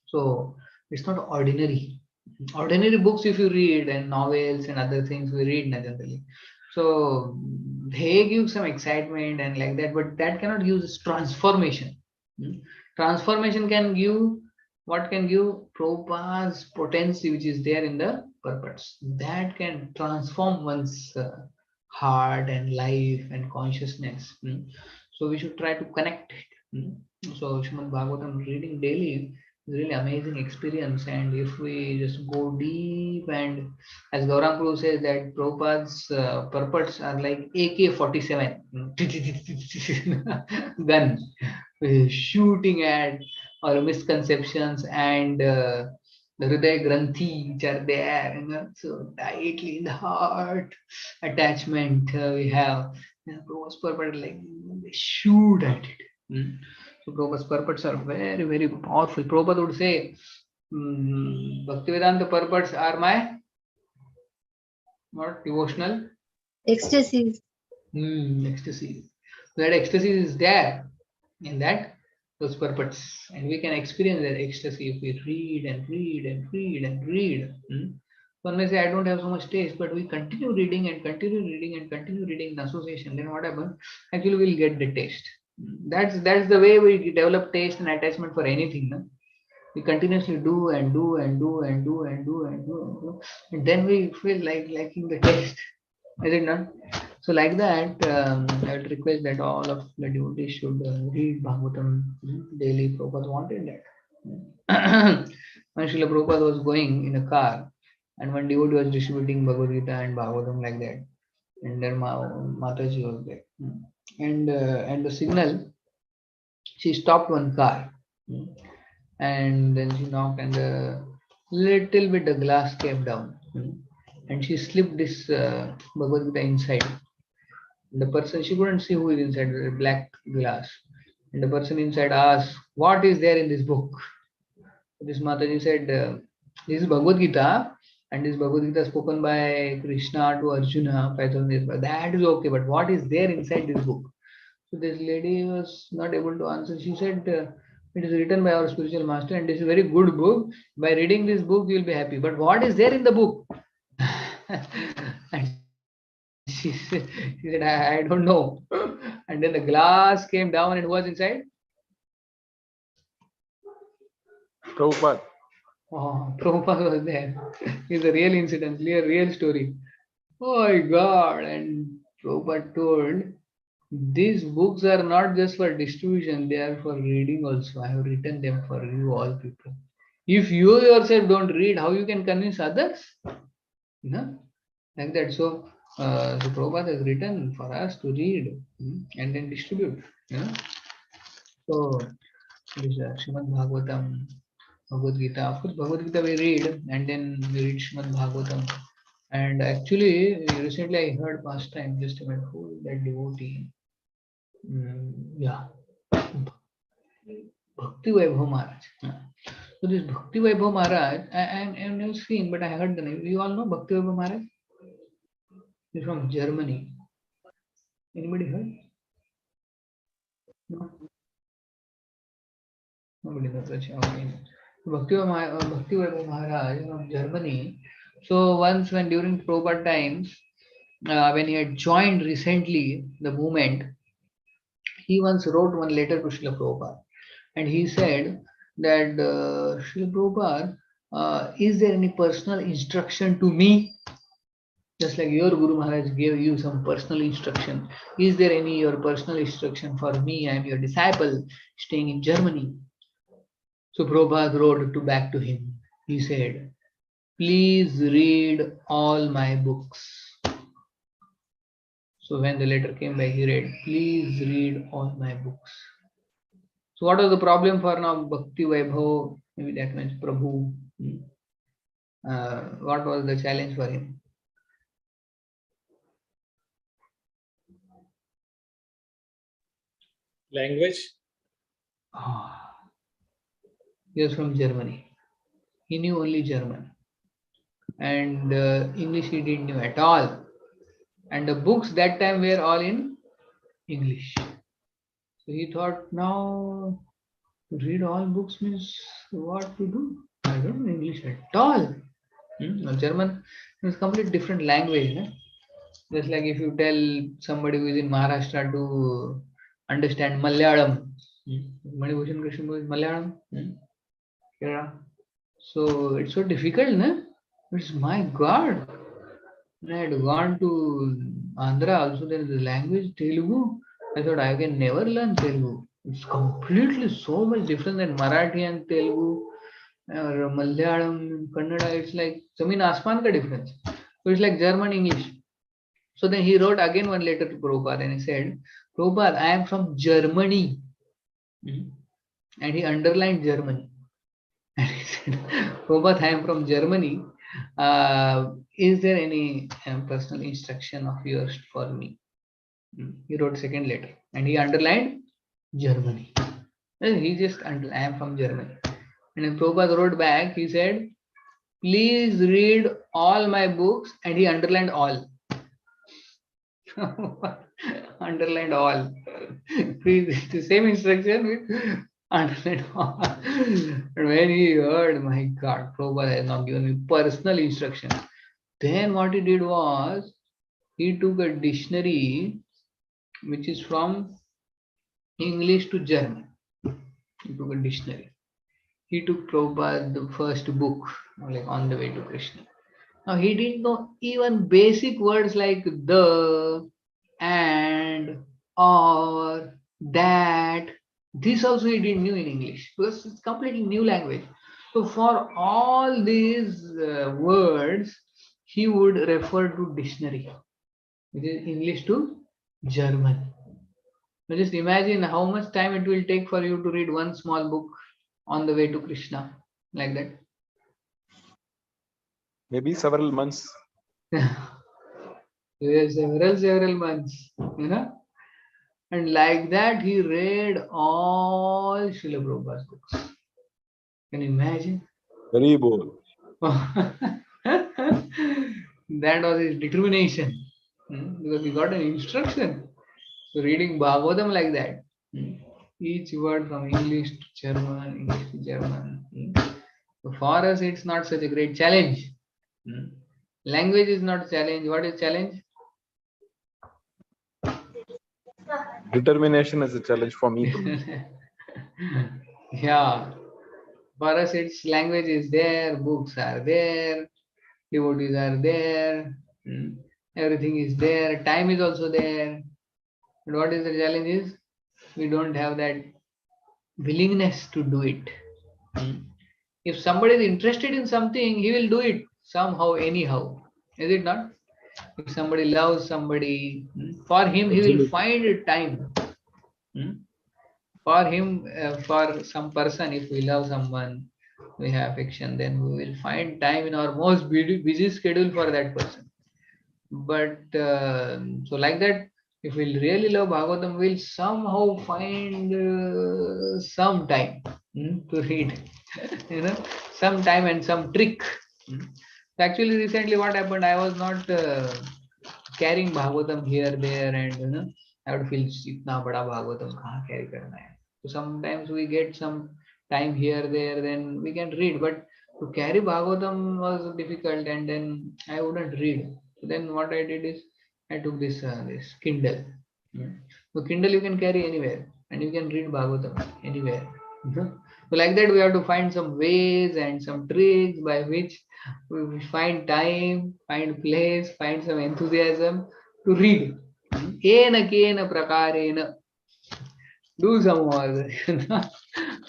So it's not ordinary books. If you read and novels and other things we read generally, so they give some excitement and like that, but that cannot use transformation. Transformation can give, what can give? Prabhupada's potency which is there in the purports, that can transform one's heart and life and consciousness. So we should try to connect it. So Srimad Bhagavatam reading daily is really amazing experience. And if we just go deep, and as Gaurang Prabhu says that Prabhupada's purports are like AK-47 gun shooting at or misconceptions and the Hriday Granthi which are there, so tightly in the heart attachment we have. Prabhupada's purport, like they shoot at it. So Prabhupada's purports are very, very powerful. Prabhupada would say, Bhaktivedanta purports are my what devotional Ecstasies. ecstasy. That ecstasy is there in that those purports, and we can experience that ecstasy if we read and read and read and read. One may say, I don't have so much taste, but we continue reading and continue reading and continue reading in association. Then what happens? Actually, we'll get the taste. That's the way we develop taste and attachment for anything. No? We continuously do and do and do and do and do and do and do, and then we feel like liking the taste. Is it not? So like that, I would request that all of the devotees should read Bhagavatam daily. Prabhupada wanted that. When Srila Prabhupada was going in a car, and one devotee was distributing Bhagavad Gita and Bhagavatam like that, and then Mataji was there, and at the signal, she stopped one car, and then she knocked, and a little bit the glass came down, and she slipped this Bhagavad Gita inside. The person, she couldn't see who is inside the black glass. And the person inside asked, what is there in this book? This Mataji said, this is Bhagavad Gita, and this Bhagavad Gita spoken by Krishna to Arjuna 5,000 years back. That is okay, but what is there inside this book? So this lady was not able to answer. She said, It is written by our spiritual master, and this is a very good book. By reading this book, you will be happy. But what is there in the book? And she said, I don't know. And then the glass came down, and who was inside? Prabhupada. Oh, Prabhupada was there. It's a real incident, a real story. Oh my God. And Prabhupada told, these books are not just for distribution, they are for reading also. I have written them for you all people. If you yourself don't read, how you can convince others? No? Like that. So, so Prabhupada has written for us to read and then distribute. So, this Srimad Bhagavatam, Bhagavad Gita. Of course, Bhagavad Gita we read and then we read Srimad Bhagavatam. And actually, recently I heard past time, just a minute, who is that devotee? Yeah, Bhakti Vaibhav Maharaj. So this Bhakti Vaibhav Maharaj, I've never seen, but I heard the name. You all know Bhakti Vaibhav Maharaj? He's from Germany. Anybody heard? No? Nobody knows. Okay. Bhakti Vaibhav Maharaj from Germany. So once when during Prabhupada times, when he had joined recently the movement, he once wrote one letter to Srila Prabhupada. And he said that, Srila Prabhupada, is there any personal instruction to me? Just like your Guru Maharaj gave you some personal instruction. Is there any your personal instruction for me? I am your disciple staying in Germany. So Prabhupada wrote back to him. He said, please read all my books. So when the letter came by, he read, please read all my books. So what was the problem for now Bhakti Vaibhav? Maybe that means Prabhu. What was the challenge for him? Language? He was from Germany. He knew only German. And English he didn't know at all. And the books that time were all in English. So he thought, now read all books means what to do? I don't know English at all. German is completely different language. No? Just like if you tell somebody who is in Maharashtra to understand Malayalam. Manibhushan Krishna is Malayalam. Kerala. So it's so difficult, no? It's my God. When I had gone to Andhra also, there is a language Telugu. I thought I can never learn Telugu. It's completely so much different than Marathi and Telugu or Malayalam, Kannada. It's like Zamin Asman ka difference. So it's like German English. So then he wrote again one letter to Prabhupada and he said, Prabhupada, I am from Germany. And he underlined Germany. And he said, Prabhupada, I am from Germany. Is there any personal instruction of yours for me? He wrote second letter and he underlined Germany. And he just I am from Germany. And then Prabhupada wrote back, he said, please read all my books, and he underlined all. Underlined all. Please, the same instruction with underlined all. And when he heard, my God, Prabhupada has not given me personal instruction. Then what he did was, he took a dictionary which is from English to German. He took a dictionary. He took Prabhupada the first book, like On the Way to Krishna. Now he didn't know even basic words like the, and, or, that. This also he didn't know in English because it's completely new language. So for all these words, he would refer to dictionary, which is English to German. Now just imagine how much time it will take for you to read one small book On the Way to Krishna, like that. Maybe several months. Yes, several months, And like that, he read all Srila Prabhupada's books. Can you imagine? Very bold. That was his determination. Because he got an instruction. So reading Bhagavatam like that. Each word from English to German, English to German. So for us, it's not such a great challenge. Language is not challenge. What is challenge? Determination is a challenge for me. Yeah. For us, it's language is there, books are there, devotees are there, everything is there, time is also there. But what is the challenge is we don't have that willingness to do it. If somebody is interested in something, he will do it somehow, anyhow. Is it not? If somebody loves somebody, for him, he will find time. For him, for some person, if we love someone, we have affection, then we will find time in our most busy schedule for that person. But so like that, if we really love Bhagavatam, we'll somehow find some time to read, some time and some trick. Actually, recently what happened, I was not carrying Bhagavatam here, there, and I would feel itna bada Bhagavatam kahan carry karna hai. So sometimes we get some time here, there, then we can read. But to carry Bhagavatam was difficult, and then I wouldn't read. So then what I did is I took this Kindle. So Kindle you can carry anywhere, and you can read Bhagavatam anywhere. So like that, we have to find some ways and some tricks by which we find time, find place, find some enthusiasm to read. Kena kena prakarena. Do some more.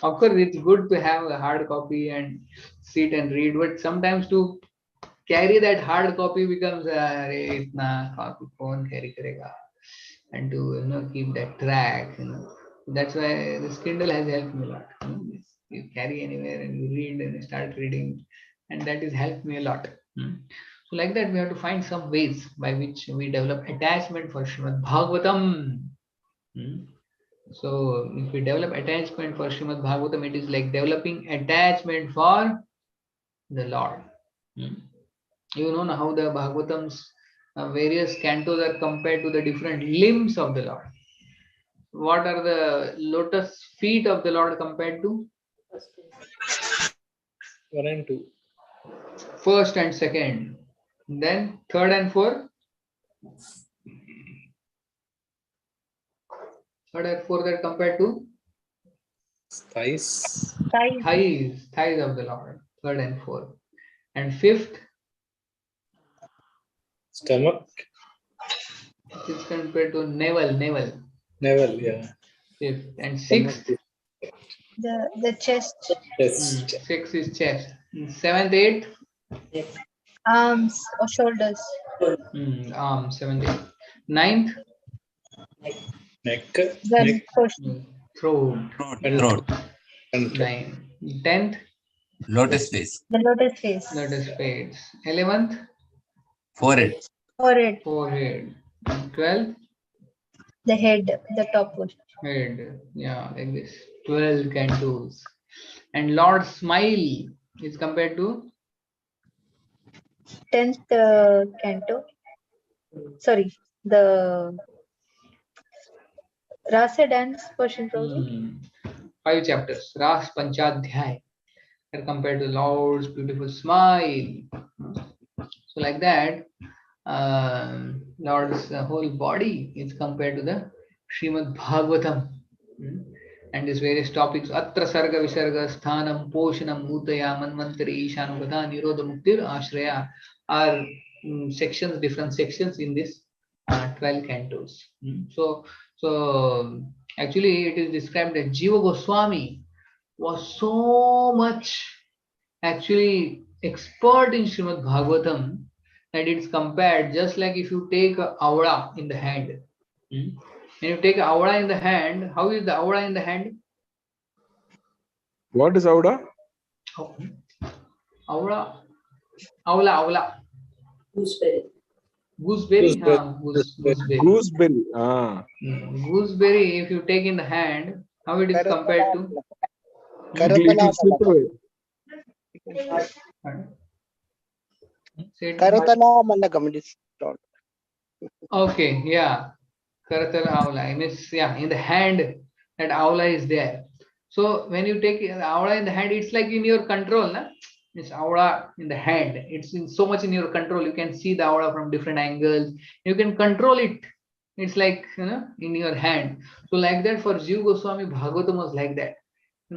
Of course, it's good to have a hard copy and sit and read, but sometimes to carry that hard copy becomes itna copy phone carry karega, and to keep that track. That's why this Kindle has helped me a lot. You carry anywhere and you read and you start reading, and that has helped me a lot. So like that, we have to find some ways by which we develop attachment for Srimad Bhagavatam. So if we develop attachment for Srimad Bhagavatam, it is like developing attachment for the Lord. You know how the Bhagavatam's various cantos are compared to the different limbs of the Lord. What are the lotus feet of the Lord compared to? 1 and 2. First and second. Then third and fourth. Third and fourth are compared to? Thighs. Thighs of the Lord. Third and fourth. And fifth? Stomach. It's compared to navel. Navel, yeah. Fifth. And sixth? The chest. Chest. Sixth is chest. Seventh, eighth? Arms or shoulders. Arms. Seventh, eighth. Ninth? Neck. Then Throat. Throat. Nine. 10th? Lotus face. The lotus face. Lotus face. 11th? Forehead. Forehead. 12th? The head, the top portion. Head. Yeah, like this. 12 cantos. And Lord's smile is compared to? 10th canto. Sorry, the Rasa dance portion probably. 5 chapters. Ras Panchadhyay. Are compared to Lord's beautiful smile. So like that, Lord's whole body is compared to the Srimad Bhagavatam. And these various topics, Atra Sarga Visarga Sthanam Poshanam Mutaya Manvantari Ishanugata Nirodha Muktir Ashraya are sections, different sections in this 12 cantos. So actually it is described that Jiva Goswami was so much actually expert in Srimad Bhagavatam that it's compared just like if you take a avla in the hand. When you take avla in the hand, how is the avla in the hand? What is Auda? Avla. Gooseberry. Gooseberry. Gooseberry. Gooseberry, if you take in the hand, how it is compared to? It will slip away. Karatala Mandakam, it is told. Okay, yeah. Karatala avla. I mean, yeah, in the hand, that Aula is there. So when you take Aula in the hand, it's like in your control. Na? It's Aula in the hand. It's so much in your control. You can see the Aula from different angles. You can control it. It's like, in your hand. So like that for Jiva Goswami, Bhagavatam was like that.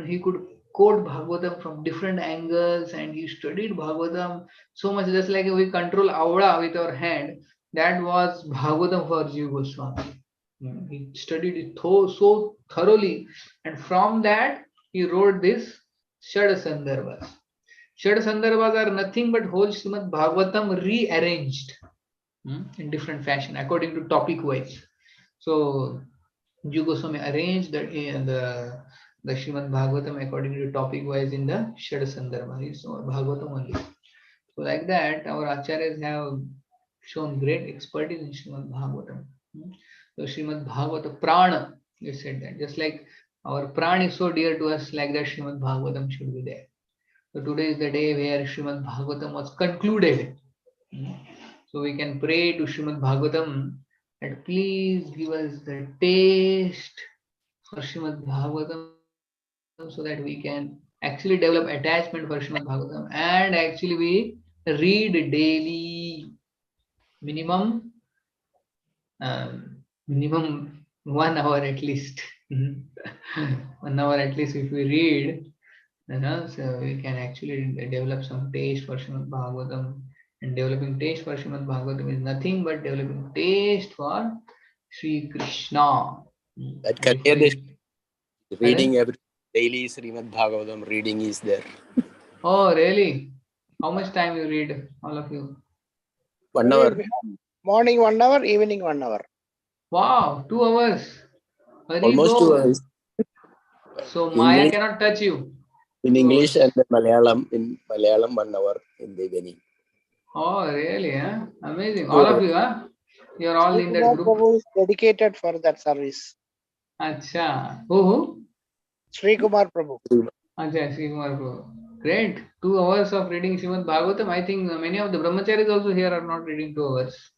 He could quote Bhagavatam from different angles, and he studied Bhagavatam so much, just like we control Aura with our hand. That was Bhagavatam for Jiva Goswami. He studied it so thoroughly, and from that he wrote this Shad Sandarbhas. Shad Sandarbhas are nothing but whole Srimad Bhagavatam rearranged in different fashion according to topic wise. So Jiva Goswami arranged the Srimad Bhagavatam according to topic wise in the Shad Sandarbha. It's Bhagavatam only. So like that, our acharyas have shown great expertise in Srimad Bhagavatam. So Srimad Bhagavata Prana, they said that. Just like our Prana is so dear to us, like that Srimad Bhagavatam should be there. So today is the day where Srimad Bhagavatam was concluded. So we can pray to Srimad Bhagavatam that please give us the taste for Srimad Bhagavatam so that we can actually develop attachment for Srimad Bhagavatam, and actually we read daily minimum 1 hour at least. 1 hour at least if we read, so we can actually develop some taste for Srimad Bhagavatam. And developing taste for Srimad Bhagavatam is nothing but developing taste for Sri Krishna. That Kanya reading every daily Srimad Bhagavatam reading is there. Oh, really? How much time you read, all of you? 1 hour. Morning 1 hour, evening 1 hour. Wow, 2 hours. Almost 2 hours. So Maya cannot touch you. In English and Malayalam. In Malayalam 1 hour in the evening. Oh, really? Huh? Amazing. All of you, huh? You're all in that group. Prabhu is dedicated for that service. Acha. Who? Sri Kumar Prabhu. Acha, Sri Kumar Prabhu. Great. 2 hours of reading Srimad Bhagavatam. I think many of the brahmacharis also here are not reading 2 hours.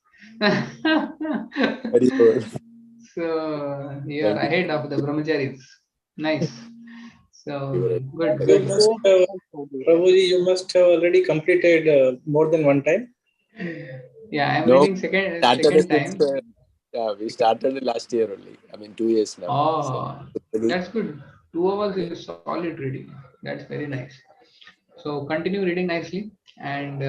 Very good. So you are ahead of the brahmacharis. Nice. So good. Prabhuji, you must have already completed more than one time. Yeah, I'm reading second time. Yeah, we started last year only. I mean, 2 years now. Oh, that's good. 2 hours is solid reading. That's very nice. So continue reading nicely, and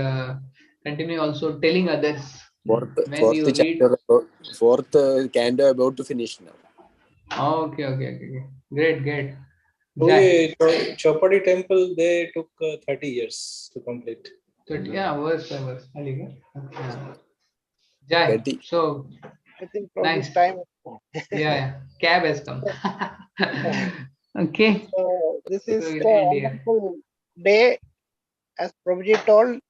continue also telling others when you read. Fourth canto about to finish now. Oh, okay. Great. Chopadi temple, they took 30 years to complete. 30, yeah, verse by verse. Jai. So I think nice. time. Yeah, cab has come. Okay. So this is So a wonderful day. As Prabhuji told,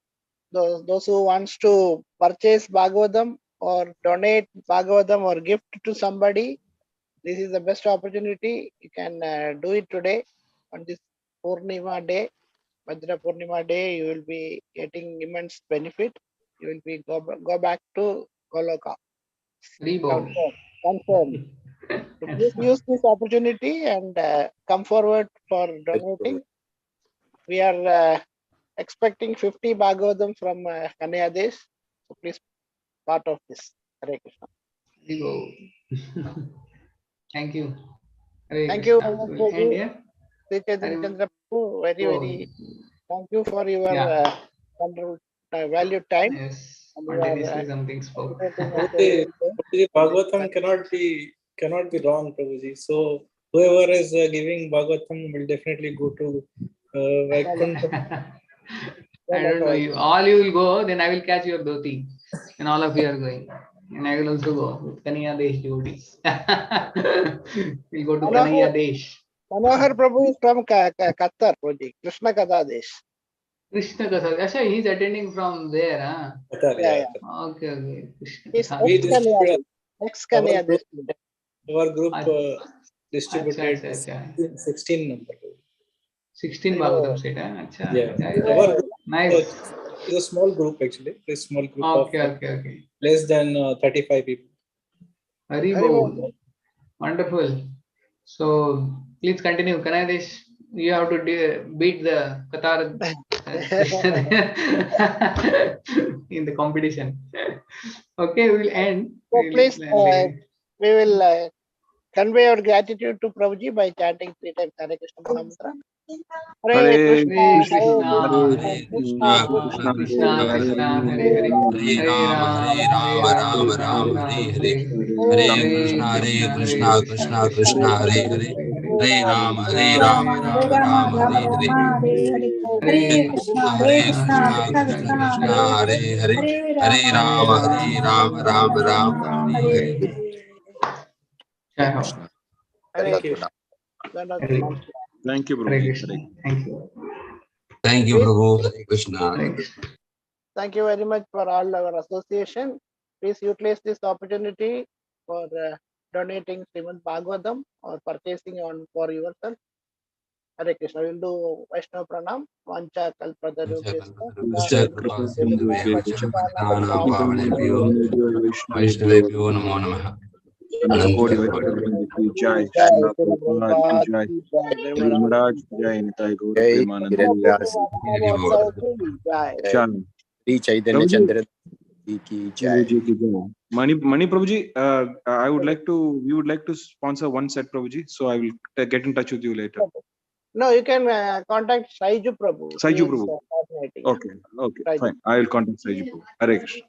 those who wants to purchase Bhagavatam or donate Bhagavatam or gift to somebody, this is the best opportunity. You can do it today on this Purnima day, Bhadra Purnima day. You will be getting immense benefit. You will be go back to Goloka. Confirmed. So please use this opportunity and come forward for donating. We are expecting 50 Bhagavatam from Kanyadesh. So please part of this. Hare Krishna. Thank you. Thank you. We'll end here. Chandra, very thank you for your wonderful valued time. Yes, spontaneously something spoke. Bhagavatam cannot be wrong, Prabhuji. So whoever is giving Bhagavatam will definitely go to Vaikuntha. I don't know. All you will go, then I will catch your dhoti, and all of you are going, and I will also go with Kanaya Desh devotees. We'll go to Kanaya Desh. Manohar Prabhu is from Qatar project, Krishna Katha Desh. Krishna Katha. Actually, he's attending from there, huh? Yeah. Okay. He's ex-Kanaya Desh. Our group distributed 16 number. 16 Bhagavatam set, huh? Yeah. Nice. It's a small group actually. A small group okay. Less than 35 people. Haribol. Wonderful. So please continue. Kanadish, you have to beat the Qatar in the competition. Okay, we'll end. So please, we will convey our gratitude to Prabhuji by chanting 3 times Hare Krishna Mahamantra. Hare Krishna, Hare Krishna, Krishna Krishna, Hare Hare, Hare Rama, Hare Rama, Rama Rama, Hare Hare. Hare Krishna, Krishna Krishna, Hare Hare. Hare Rama, Rama Rama, Hare Hare. Hare Krishna, Krishna Krishna, Hare Hare Hare. Hare Hare Rama, Rama Rama, Hare Hare Hare. Jai Ho. Hare Thank you. Krishna. Thank you, Hare Prabhuji. Krishna. Thank you. Thank you, Prabhu. Hare Krishna. Hare Krishna. Thank you very much for all our association. Please utilize this opportunity for donating Srimad Bhagavatam or purchasing on for yourself. Hare Krishna. We'll do Vaishnava Pranam. Vancha Kalpatarubhyascha. Vaishnavebhyo namo namaha. Ananta Koti Jai, Srila Prabhupada Jai, Guru Maharaj Jai, Nitai Gaur Jai Premanand. Giriraj. Shalom. Sri Chaitanya Prabhuji, Chandra ki jai. Prabhuji ki jai. Mani Prabhuji, we would like to sponsor one set, Prabhuji. So I will get in touch with you later. No, you can contact Saiju Prabhu. Saiju He is Prabhu. coordinating. Okay, fine. I will contact Saiju Prabhu. Hare Krishna.